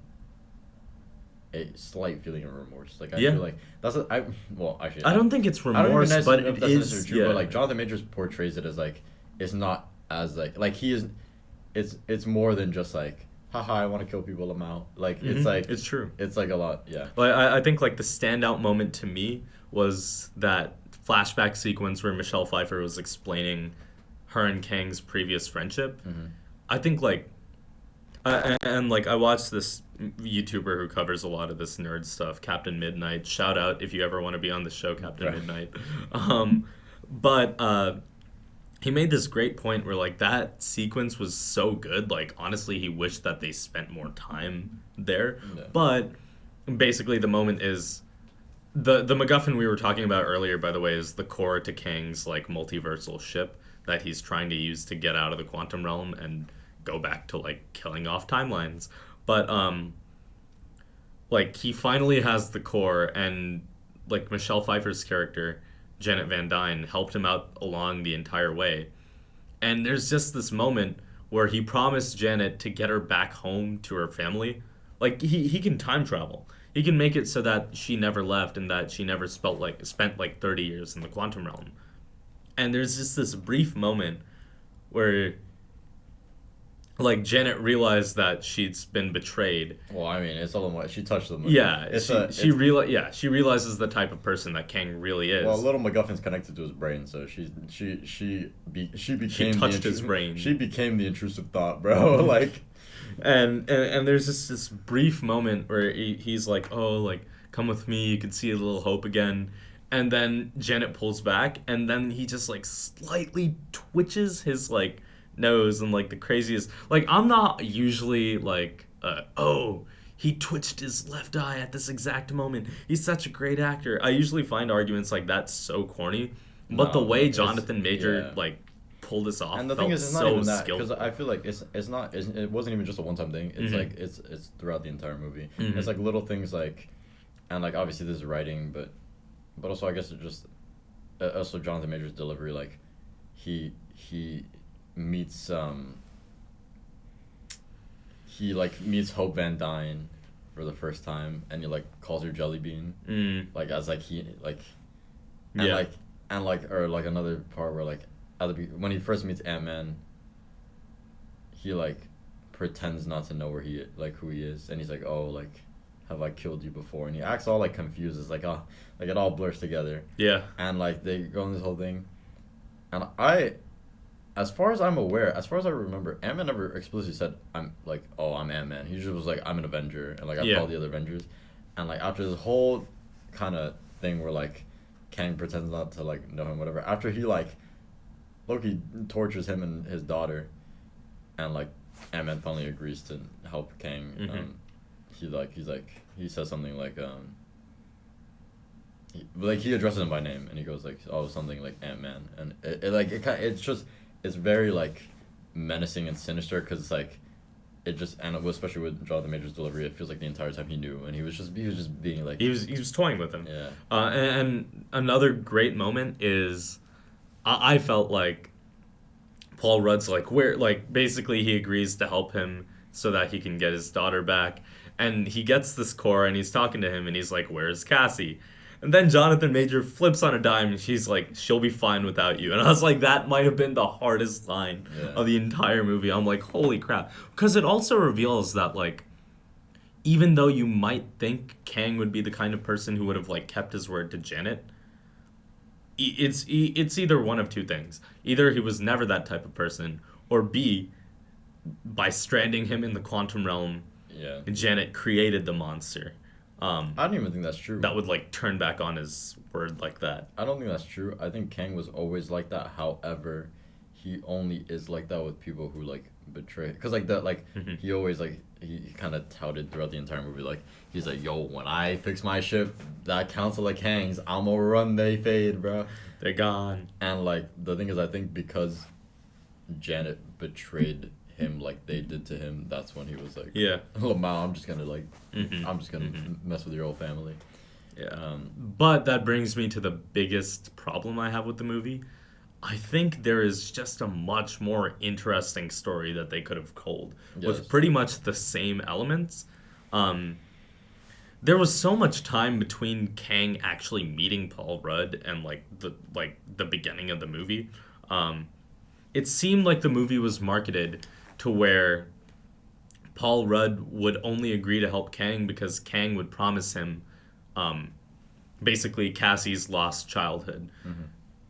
slight feeling of remorse. Like I feel like actually I don't think it's remorse, I don't even but know if it that's is. necessarily true. But like Jonathan Majors portrays it as like it's not as like he is. It's more than just like, haha, I want to kill people. I'm out. Like it's like it's true. It's like a lot. Yeah. But I think like the standout moment to me was that flashback sequence where Michelle Pfeiffer was explaining her and Kang's previous friendship. Mm-hmm. I think like, and like I watched this YouTuber who covers a lot of this nerd stuff, Captain Midnight. Shout out if you ever want to be on the show, Captain Midnight. But he made this great point where like that sequence was so good. Like honestly, he wished that they spent more time there. Yeah. But basically, the moment is the MacGuffin we were talking about earlier. By the way, is the core to Kang's like multiversal ship that he's trying to use to get out of the quantum realm and go back to like killing off timelines. But like he finally has the core, and like Michelle Pfeiffer's character Janet Van Dyne helped him out along the entire way. And there's just this moment where he promised Janet to get her back home to her family. Like he can time travel. He can make it so that she never left and that she never spent like 30 years in the quantum realm. And there's just this brief moment where like Janet realized that she'd been betrayed. Well, I mean, it's all in what she touched them. Yeah, she realizes the type of person that Kang really is. Well, little MacGuffin's connected to his brain, so she touched his brain. She became the intrusive thought, bro. Like, and there's just this brief moment where he's like, oh, like come with me, you can see a little hope again. And then Janet pulls back, and then he just like slightly twitches his like nose and like the craziest. Like I'm not usually like he twitched his left eye at this exact moment. He's such a great actor. I usually find arguments like that so corny, but the way Jonathan Major like pulled this off, and the thing is, it's not even that, because I feel like it wasn't even just a one-time thing. It's like it's throughout the entire movie. It's like little things like, and like obviously this is writing, but also I guess it just also Jonathan Major's delivery, like he meets meets Hope Van Dyne for the first time, and he like calls her Jelly Bean, like as like he like, and or another part where like when he first meets Ant-Man, he like pretends not to know who he is, and he's like, oh, like have I killed you before? And he acts all like confused. It's like like it all blurs together. Yeah. And like they go on this whole thing, and as far as I'm aware, as far as I remember, Ant-Man never explicitly said I'm Ant-Man. He just was like, I'm an Avenger, and like I call the other Avengers. And like after this whole kind of thing where like Kang pretends not to like know him, whatever. After he like Loki tortures him and his daughter, and like Ant-Man finally agrees to help Kang. He says something like he addresses him by name, and he goes like, oh, something like Ant-Man, and it's very like menacing and sinister, because it's like it just, and especially with Jonathan Major's delivery, it feels like the entire time he knew, and he was just being like, he was toying with him. yeah. And another great moment is, I felt like Paul Rudd's like, where, like, basically he agrees to help him so that he can get his daughter back, and he gets this core and he's talking to him and he's like, where's Cassie? And then Jonathan Major flips on a dime and she's like, she'll be fine without you. And I was like, that might have been the hardest line of the entire movie. I'm like, holy crap. Because it also reveals that, like, even though you might think Kang would be the kind of person who would have, like, kept his word to Janet, it's either one of two things. Either he was never that type of person, or B, by stranding him in the quantum realm, Janet created the monster. I don't even think that's true. That would, like, turn back on his word like that. I don't think that's true. I think Kang was always like that. However, he only is like that with people who, like, betray. Because, like, that, like, he always, like, he kind of touted throughout the entire movie, like, he's like, yo, when I fix my ship, that council of Kangs, I'ma run they fade, bro. They're gone. And, like, the thing is, I think because Janet betrayed him like they did to him, that's when he was like, oh, Ma, I'm just gonna, like, I'm just gonna mess with your whole family. But that brings me to the biggest problem I have with the movie. I think there is just a much more interesting story that they could have told with pretty much the same elements. There was so much time between Kang actually meeting Paul Rudd and the beginning of the movie. It seemed like the movie was marketed to where Paul Rudd would only agree to help Kang because Kang would promise him basically Cassie's lost childhood.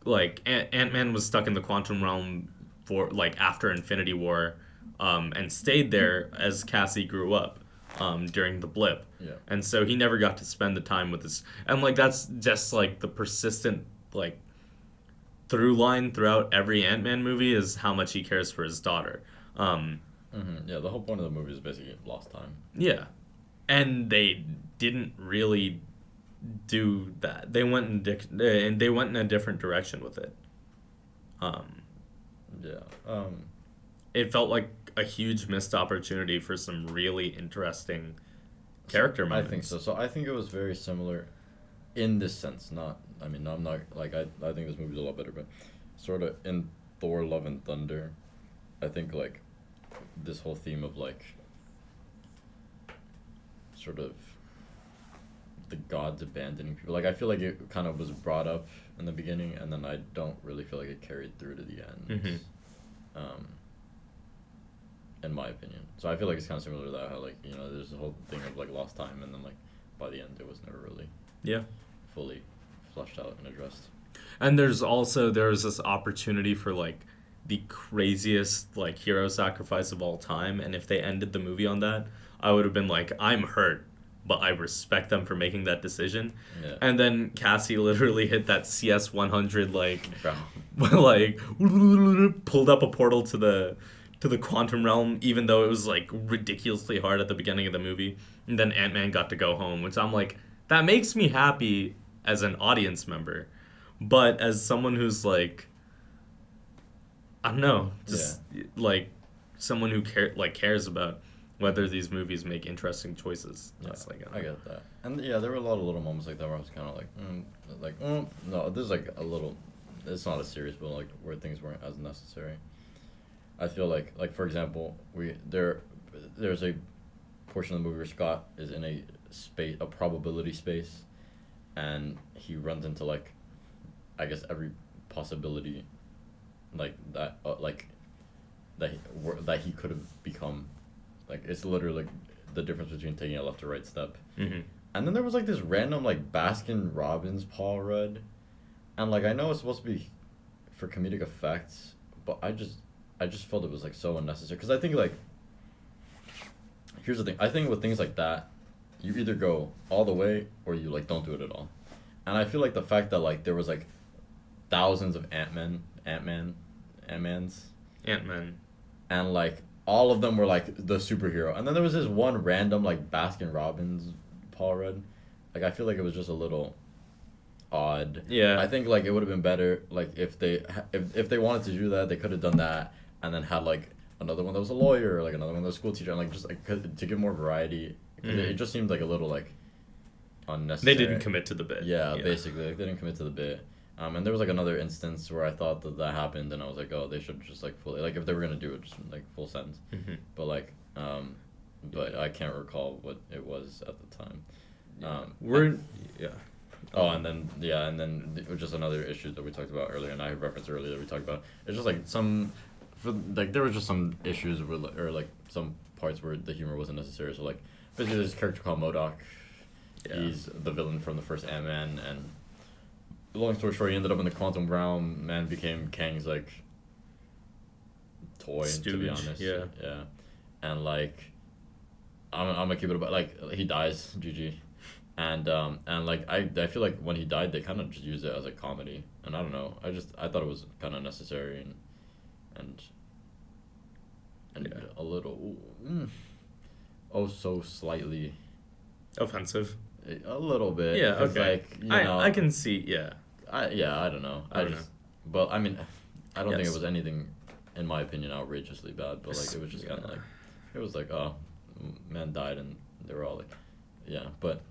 Like, Ant-Man was stuck in the quantum realm for, like, after Infinity War, and stayed there as Cassie grew up during the blip. And so he never got to spend the time with his... And, like, that's just, like, the persistent, like, through line throughout every Ant-Man movie is how much he cares for his daughter. Yeah, the whole point of the movie is basically lost time. Yeah. And they didn't really do that. They went in a different direction with it. It felt like a huge missed opportunity for some really interesting character moments. I think so. So I think it was very similar in this sense. I'm not, like, I think this movie's a lot better, but sort of in Thor Love and Thunder, I think, like, this whole theme of, like, sort of the gods abandoning people. Like, I feel like it kind of was brought up in the beginning, and then I don't really feel like it carried through to the end. In my opinion. So I feel like it's kind of similar to that, how, like, you know, there's the whole thing of, like, lost time, and then, like, by the end it was never really fully fleshed out and addressed. And there's this opportunity for, like, the craziest, like, hero sacrifice of all time, and if they ended the movie on that, I would have been like, I'm hurt, but I respect them for making that decision. And then Cassie literally hit that CS 100, like, like, pulled up a portal to the quantum realm, even though it was, like, ridiculously hard at the beginning of the movie. And then Ant-Man got to go home, which I'm like, that makes me happy as an audience member. But as someone who's, like, I don't know, just, like, someone who cares about whether these movies make interesting choices. I get that. And, there were a lot of little moments like that where I was kind of like, no, there's, like, a little, it's not as serious, but, like, where things weren't as necessary. I feel like, for example, there's a portion of the movie where Scott is in a probability space, and he runs into, like, I guess every possibility, like, that, that he could have become. Like, it's literally, like, the difference between taking a left or right step. And then there was, like, this random, like, Baskin-Robbins Paul Rudd, and, like, I know it's supposed to be for comedic effects, but I just felt it was, like, so unnecessary. Because I think, like, here's the thing. I think with things like that, you either go all the way or you, like, don't do it at all. And I feel like the fact that, like, there was, like, thousands of Ant-Mans, and, like, all of them were, like, the superhero. And then there was this one random, like, Baskin-Robbins Paul Rudd. Like, I feel like it was just a little odd. I think, like, it would have been better, like, if they wanted to do that, they could have done that, and then had, like, another one that was a lawyer, like another one that was a school teacher, and like just like to give more variety. Because it just seemed like a little like unnecessary. They didn't commit to the bit. Yeah, basically, like they didn't commit to the bit. And there was like another instance where I thought that happened, and I was like, oh, they should just like fully, like if they were gonna do it, just like full sentence. But like, but I can't recall what it was at the time. Oh, and then just another issue that we talked about earlier, and I referenced earlier that we talked about. It's just like there were just some issues where, or like some parts where the humor wasn't necessary. So like, basically, there's this character called MODOK. Yeah. He's the villain from the first Ant-Man, and long story short, he ended up in the quantum realm. Man became Kang's like toy, Stooge, to be honest. Yeah, and like, I'm gonna keep it about like he dies, GG. And like I feel like when he died, they kind of just used it as a comedy, and I don't know. I thought it was kind of necessary and a little so slightly offensive. A little bit. Yeah. Okay. Like, you know, I can see. Yeah. I don't know. I don't know. But I mean, I don't think it was anything, in my opinion, outrageously bad. But like it was just kind of like, it was like, oh, man died, and they were all like, yeah, but.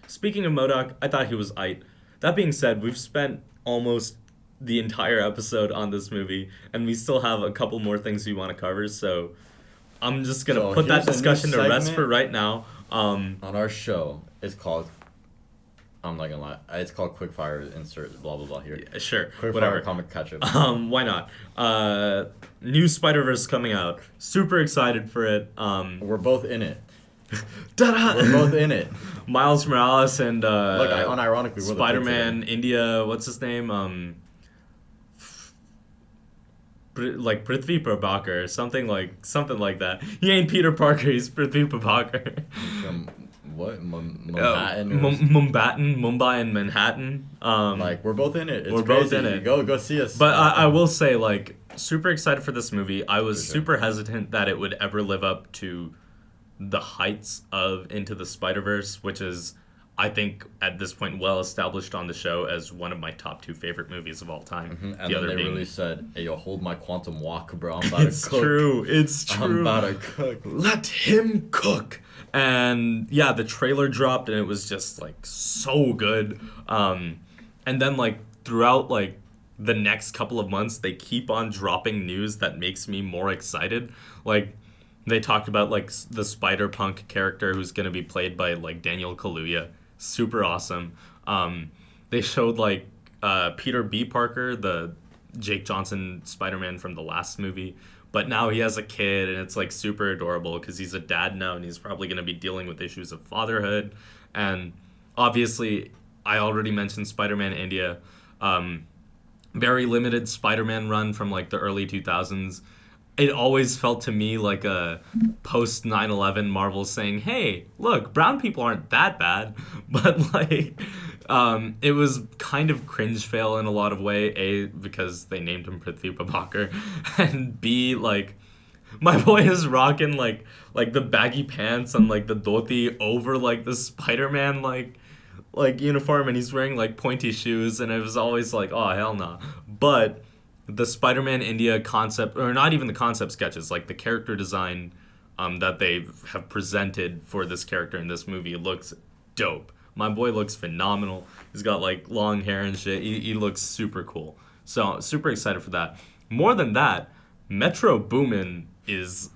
Speaking of MODOK, I thought he was aight. That being said, we've spent almost the entire episode on this movie, and we still have a couple more things we want to cover, so I'm just going to put that discussion to rest for right now. On our show, it's called, I'm not going to lie, it's called Quickfire Insert blah blah blah here. Yeah, sure, Quickfire whatever. Comic Catch-Up. Why not? New Spider-Verse coming out. Super excited for it. We're both in it. Ta-da! We're both in it. Miles Morales and look, unironically, Spider-Man India. What's his name? Like Prithvi Prabhakar, something like that. He ain't Peter Parker. He's Prithvi Prabhakar. From what? Manhattan? Mumbai and Manhattan. Like we're both in it. It's we're crazy. both in it. Go see us. But I will say, like, super excited for this movie. I was super hesitant that it would ever live up to the heights of Into the Spider-Verse, which is, I think, at this point, well established on the show as one of my top 2 favorite movies of all time. And then they really said, hey, yo, hold my quantum walk, bro. I'm about to cook. It's true. I'm about to cook. Let him cook. And yeah, the trailer dropped, and it was just, like, so good. And then, like, throughout, like, the next couple of months, they keep on dropping news that makes me more excited. Like, they talked about, like, the Spider-Punk character who's going to be played by, like, Daniel Kaluuya. Super awesome. They showed, like, Peter B. Parker, the Jake Johnson Spider-Man from the last movie. But now he has a kid, and it's, like, super adorable because he's a dad now, and he's probably going to be dealing with issues of fatherhood. And obviously, I already mentioned Spider-Man India. Very limited Spider-Man run from, like, the early 2000s. It always felt to me like a post 9/11 Marvel saying, hey, look, brown people aren't that bad. But, like, it was kind of cringe fail in a lot of way. A, because they named him Prithvi Prabhakar. And B, like, my boy is rocking, like the baggy pants and, like, the dhoti over, like, the Spider-Man, like uniform. And he's wearing, like, pointy shoes. And it was always like, oh, hell nah. But the Spider-Man India concept, or not even the concept sketches, like the character design that they have presented for this character in this movie looks dope. My boy looks phenomenal. He's got, like, long hair and shit. He looks super cool. So, super excited for that. More than that, Metro Boomin is...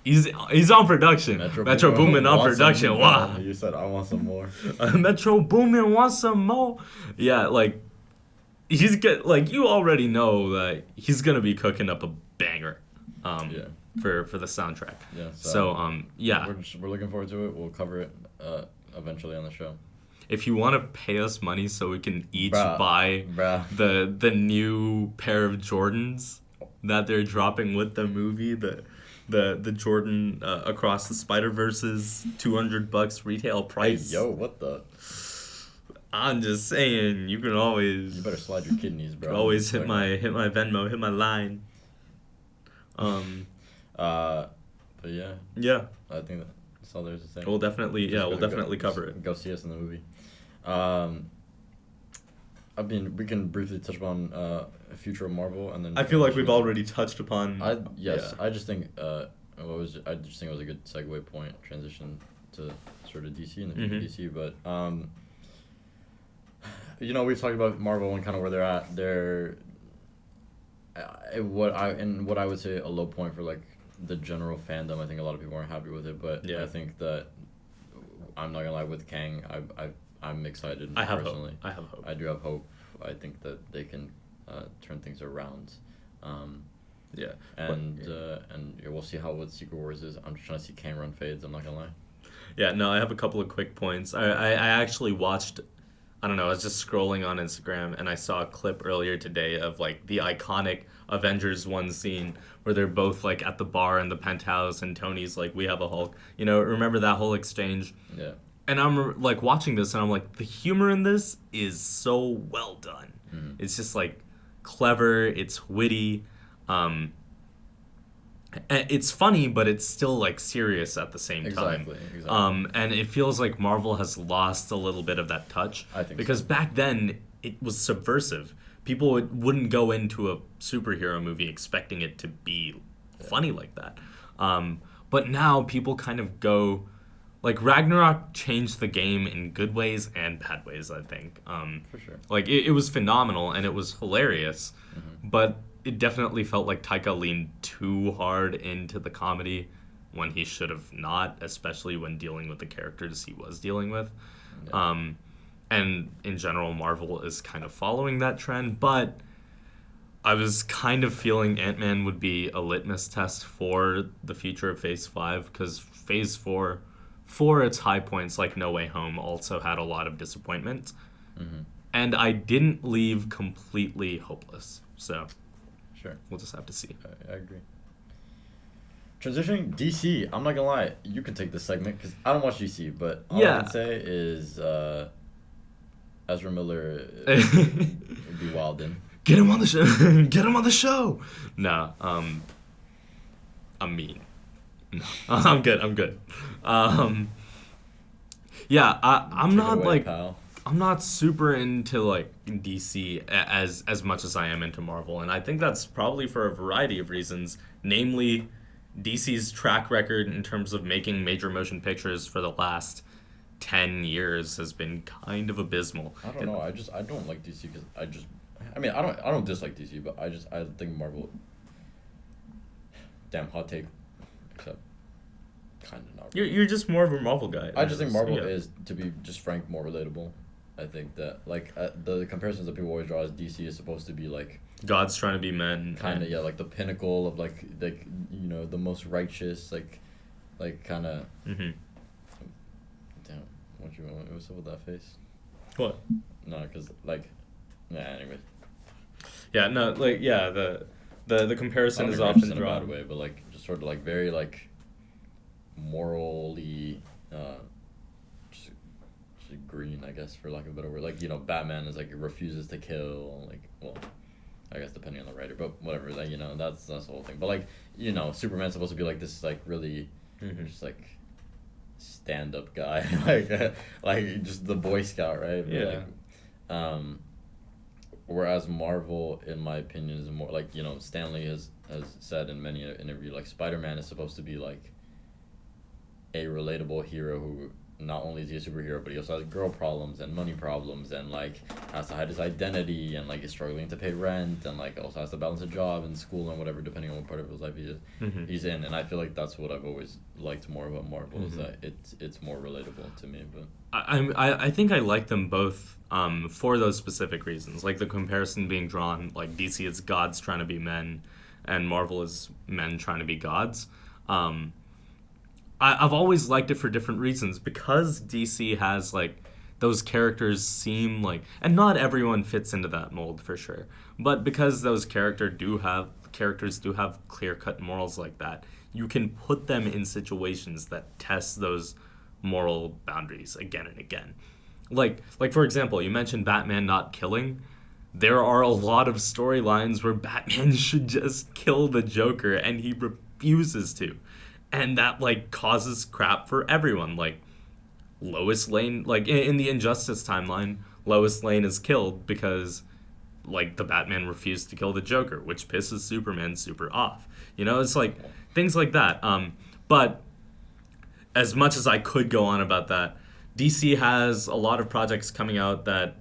He's on production. Metro Boomin on production. Wow. You said, I want some more. Metro Boomin wants some more. Yeah, like... He's get like you already know that he's gonna be cooking up a banger, for the soundtrack. Yeah. So yeah. We're looking forward to it. We'll cover it eventually on the show. If you want to pay us money so we can each buy the new pair of Jordans that they're dropping with the movie, the Jordan Across the Spider-Verse's $200 retail price. Hey, yo, what the? I'm just saying, you can always... You better slide your kidneys, bro. Always hit my Venmo, hit my line. But yeah. Yeah. I think that's all there is to say. We'll definitely, we'll definitely cover it. Go see us in the movie. I mean, we can briefly touch upon future of Marvel, and then I feel like we've already touched upon. I just think I just think it was a good segue point transition to sort of DC and the future DC, but we've talked about Marvel and kind of where they're at. They're what I would say a low point for like the general fandom. I think a lot of people aren't happy with it, but I think that I'm not gonna lie, with Kang, I'm excited. I have personally. hope. I have hope. I do have hope. I think that they can turn things around. And we'll see how what Secret Wars is. I'm just trying to see Kang run fades. I'm not gonna lie. Yeah, no, I have a couple of quick points. I actually watched, I don't know, I was just scrolling on Instagram and I saw a clip earlier today of like the iconic Avengers 1 scene where they're both like at the bar in the penthouse and Tony's like, we have a Hulk. Remember that whole exchange? Yeah. And I'm like watching this and I'm like, the humor in this is so well done. Mm-hmm. It's just like clever, it's witty. It's funny, but it's still like serious at the same time. Exactly. And it feels like Marvel has lost a little bit of that touch. I think because back then it was subversive. People wouldn't go into a superhero movie expecting it to be funny like that. But now people kind of go, like Ragnarok changed the game in good ways and bad ways, I think. For sure. Like it was phenomenal and it was hilarious, but it definitely felt like Taika leaned too hard into the comedy when he should have not, especially when dealing with the characters he was dealing with. Yeah. And in general, Marvel is kind of following that trend, but I was kind of feeling Ant-Man would be a litmus test for the future of Phase 5, because Phase 4, for its high points like No Way Home, also had a lot of disappointment. Mm-hmm. And I didn't leave completely hopeless, so... Sure. We'll just have to see. I agree. Transitioning DC, I'm not gonna lie, you can take this segment because I don't watch DC, but all I can say is Ezra Miller would be wildin'. Get him on the show. Get him on the show. No, I'm mean. No, I'm good. Yeah, I'm not away, like. Pal. I'm not super into like DC as much as I am into Marvel, and I think that's probably for a variety of reasons. Namely, DC's track record in terms of making major motion pictures for the last 10 years has been kind of abysmal. I don't know. I don't like DC because I don't dislike DC, but I think Marvel. Damn hot take, except kind of not. Really. You're just more of a Marvel guy. I just think Marvel is, to be just frank, more relatable. I think that, like, the comparisons that people always draw is DC is supposed to be, like... Gods trying to be men. Kind of, like, the pinnacle of, like, the most righteous, like kind of... Mm-hmm. Damn, what's up with that face? What? No, because, like... Nah, anyways. Yeah, no, like, yeah, the comparison is often drawn. In a bad way, but, like, just sort of, like, very, like, morally... green, I guess, for lack of a better word. Like, Batman is like, refuses to kill, like, well, I guess depending on the writer, but whatever, like, that's the whole thing. But, like, Superman's supposed to be like this, like, really just like stand-up guy, like just the Boy Scout, right? Yeah. But, like, whereas Marvel, in my opinion, is more like, Stanley has said in many interviews, like, Spider-Man is supposed to be like a relatable hero who not only is he a superhero, but he also has girl problems and money problems and, like, has to hide his identity and, like, is struggling to pay rent and, like, also has to balance a job and school and whatever, depending on what part of his life he's in. And I feel like that's what I've always liked more about Marvel, is that it's more relatable to me. But I think I like them both for those specific reasons. Like, the comparison being drawn, like, DC is gods trying to be men and Marvel is men trying to be gods. I've always liked it for different reasons, because DC has, like, those characters seem like, and not everyone fits into that mold for sure, but because those characters do have clear-cut morals like that, you can put them in situations that test those moral boundaries again and again. Like for example, you mentioned Batman not killing. There are a lot of storylines where Batman should just kill the Joker and he refuses to. And that, like, causes crap for everyone. Like, Lois Lane, like in the Injustice timeline, Lois Lane is killed because like the Batman refused to kill the Joker, which pisses Superman super off. You know, it's like things like that. But as much as I could go on about that, DC has a lot of projects coming out that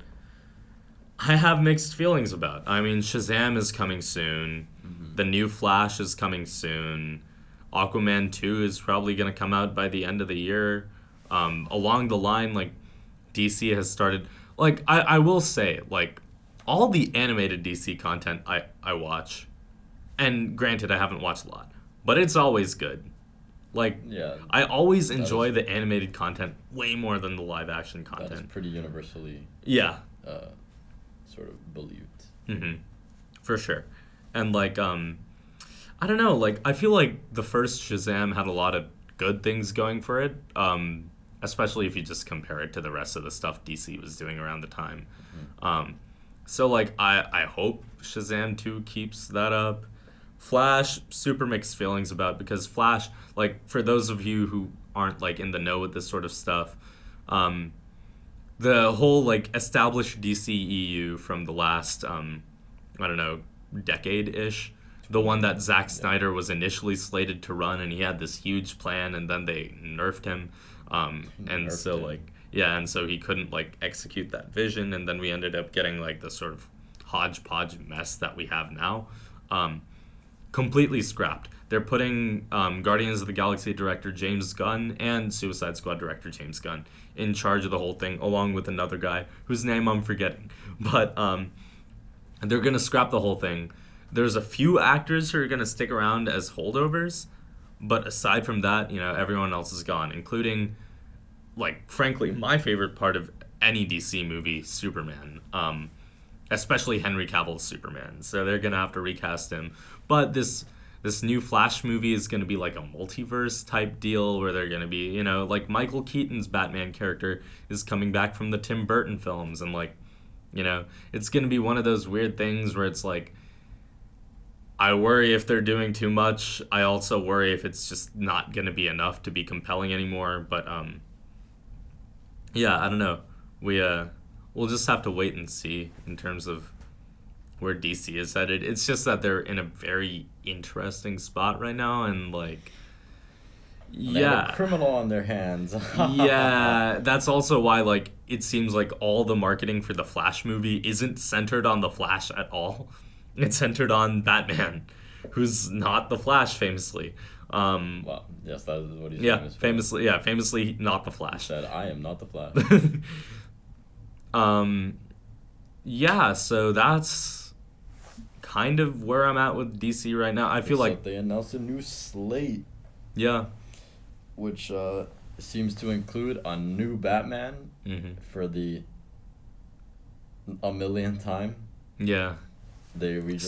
I have mixed feelings about. I mean, Shazam is coming soon. Mm-hmm. The new Flash is coming soon. Aquaman 2 is probably going to come out by the end of the year. Along the line, like, DC has started... Like, I will say, like, all the animated DC content I watch, and granted, I haven't watched a lot, but it's always good. Like, yeah, I always enjoy the animated content way more than the live-action content. That's pretty universally... Yeah. Sort of believed. Mm-hmm. For sure. And, like, I don't know, like, I feel like the first Shazam had a lot of good things going for it, especially if you just compare it to the rest of the stuff DC was doing around the time. Mm-hmm. So, like, I hope Shazam 2 keeps that up. Flash, super mixed feelings about, because Flash, like, for those of you who aren't, like, in the know with this sort of stuff, the whole, like, established DCEU from the last, I don't know, decade-ish, the one that Zack Snyder was initially slated to run, and he had this huge plan, and then they nerfed him, and so he couldn't, like, execute that vision, and then we ended up getting, like, the sort of hodgepodge mess that we have now. Completely scrapped. They're putting Guardians of the Galaxy director James Gunn and Suicide Squad director James Gunn in charge of the whole thing, along with another guy whose name I'm forgetting. But they're going to scrap the whole thing. There's a few actors who are going to stick around as holdovers, but aside from that, you know, everyone else is gone, including, like, frankly, my favorite part of any DC movie, Superman. Especially Henry Cavill's Superman. So they're going to have to recast him. But this new Flash movie is going to be like a multiverse type deal where they're going to be, you know, like Michael Keaton's Batman character is coming back from the Tim Burton films. And, like, you know, it's going to be one of those weird things where it's like, I worry if they're doing too much. I also worry if it's just not going to be enough to be compelling anymore. But, yeah, I don't know. We'll just have to wait and see in terms of where DC is headed. It's just that they're in a very interesting spot right now, and, like, they have a criminal on their hands. Yeah, that's also why, like, it seems like all the marketing for the Flash movie isn't centered on the Flash at all. It's centered on Batman, who's not the Flash, famously. Well, yes, that is what he's famous for. Famously not the Flash. He said, "I am not the Flash." Yeah, so that's kind of where I'm at with DC right now. I feel like they announced a new slate. Yeah. Which seems to include a new Batman for the 1,000,000th time. Yeah. Batfleck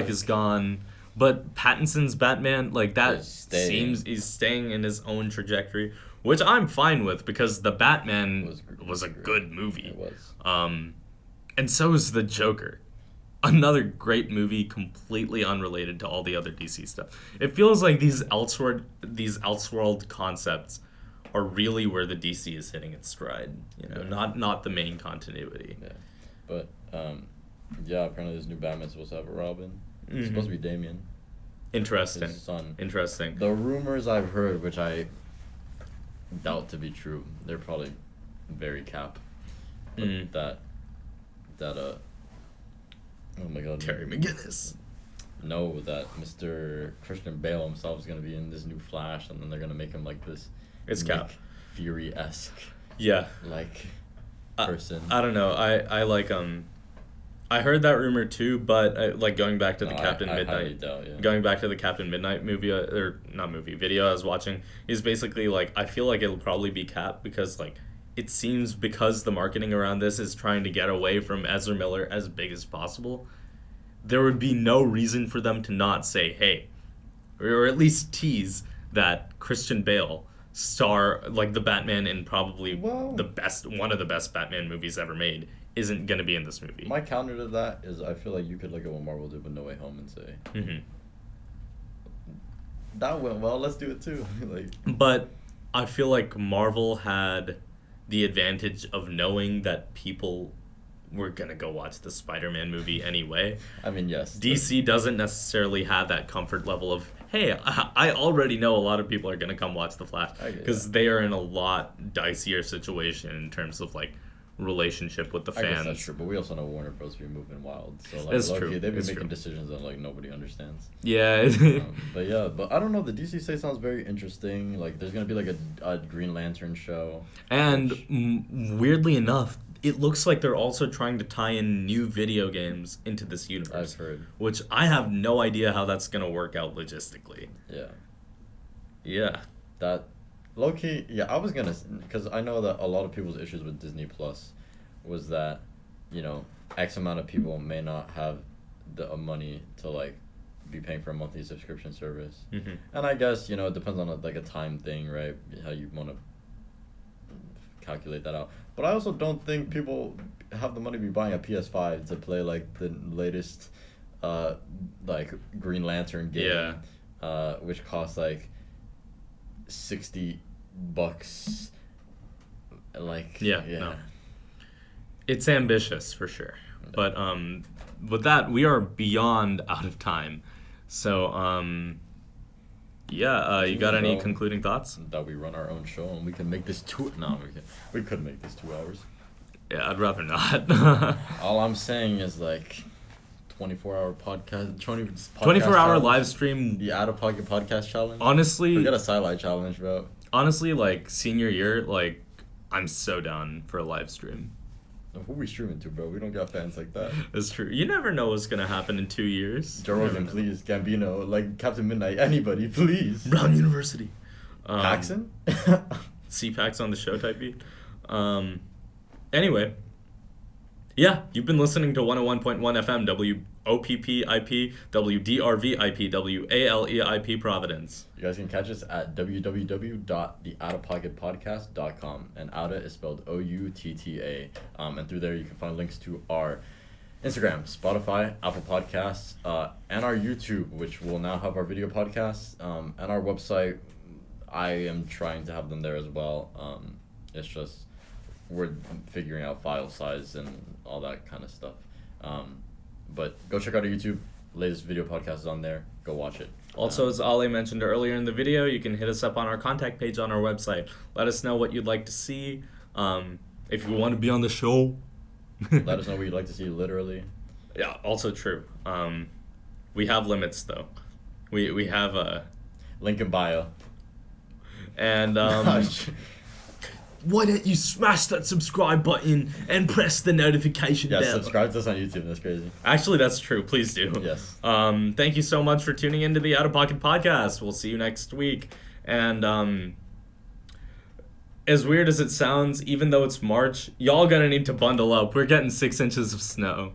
is gone, but Pattinson's Batman, like, that seems he's staying in his own trajectory, which I'm fine with because the Batman was a good movie. It was. And so is the Joker. Another great movie, completely unrelated to all the other DC stuff. It feels like these Elseworld concepts are really where the DC is hitting its stride. You know, not the main continuity. Yeah, but apparently this new Batman's supposed to have a Robin. It's supposed to be Damian. Interesting. His son. Interesting. The rumors I've heard, which I doubt to be true, they're probably very cap. But oh my god. Terry McGinnis. No, that Mr. Christian Bale himself is going to be in this new Flash, and then they're going to make him like this. It's cap. Fury-esque. Yeah. Like, person. I don't know. I like, I heard that rumor too, but like going back to the Captain Midnight, going back to the Captain Midnight movie or not movie video I was watching, is basically like I feel like it'll probably be Cap because like it seems because the marketing around this is trying to get away from Ezra Miller as big as possible, there would be no reason for them to not say, hey, or at least tease that Christian Bale star like the Batman in probably one of the best Batman movies ever made isn't going to be in this movie. My counter to that is I feel like you could look at what Marvel did with No Way Home and say, mm-hmm. that went well, let's do it too. Like, but I feel like Marvel had the advantage of knowing that people were gonna go watch the Spider-Man movie anyway. I mean, yes. DC doesn't necessarily have that comfort level of, hey, I already know a lot of people are gonna come watch The Flash, because they are in a lot dicier situation in terms of like relationship with the fans. I guess that's true, but we also know Warner Bros. Be moving wild, so like it's true. They've been making decisions that like nobody understands. Yeah. But I don't know. The DC say sounds very interesting. Like there's gonna be like a Green Lantern show, and weirdly enough, it looks like they're also trying to tie in new video games into this universe. I've heard. Which I have no idea how that's gonna work out logistically. Yeah. Yeah. That. Low-key, yeah, I was gonna, because I know that a lot of people's issues with Disney Plus was that, you know, X amount of people may not have the money to, like, be paying for a monthly subscription service. Mm-hmm. And I guess, you know, it depends on, a time thing, right, how you want to calculate that out. But I also don't think people have the money to be buying a PS5 to play, like, the latest, like, Green Lantern game. Yeah. Which costs, like, $60, like no. It's ambitious for sure, but with that we are beyond out of time, so you got any concluding thoughts? That we run our own show and we can make this we could make this 2 hours. Yeah, I'd rather not. All I'm saying is like 24-hour podcast, 24-hour live stream. The Outta Pocket Podcast challenge. Honestly, we got a sidelight challenge, bro. Honestly, like senior year, like I'm so down for a live stream. Who we streaming to, bro? We don't got fans like that. It's true. You never know what's gonna happen in 2 years. Joe Rogan, please. Gambino, like Captain Midnight. Anybody, please. Brown University. Paxson. C-Pax on the show type beat. Anyway. Yeah, you've been listening to 101.1 FM, WOPP-IP, WDRV-IP, WALE-IP Providence. You guys can catch us at www.theoutapocketpodcast.com, and Outta is spelled Outta. And through there you can find links to our Instagram, Spotify, Apple Podcasts, and our YouTube, which will now have our video podcasts, and our website. I am trying to have them there as well. It's just we're figuring out file size and all that kind of stuff. But go check out our YouTube. Latest video podcast is on there. Go watch it. Also, as Ali mentioned earlier in the video, you can hit us up on our contact page on our website. Let us know what you'd like to see. If you want to be on the show. Let us know what you'd like to see, literally. Yeah, also true. We have limits, though. We have a... Link in bio. And... why don't you smash that subscribe button and press the notification bell? Yeah, subscribe to us on YouTube. That's crazy. Actually, that's true. Please do. Yes. Thank you so much for tuning into the Outta Pocket Podcast. We'll see you next week. And as weird as it sounds, even though it's March, y'all gonna need to bundle up. We're getting 6 inches of snow.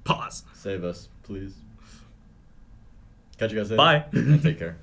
Pause. Save us, please. Catch you guys later. Bye. And take care.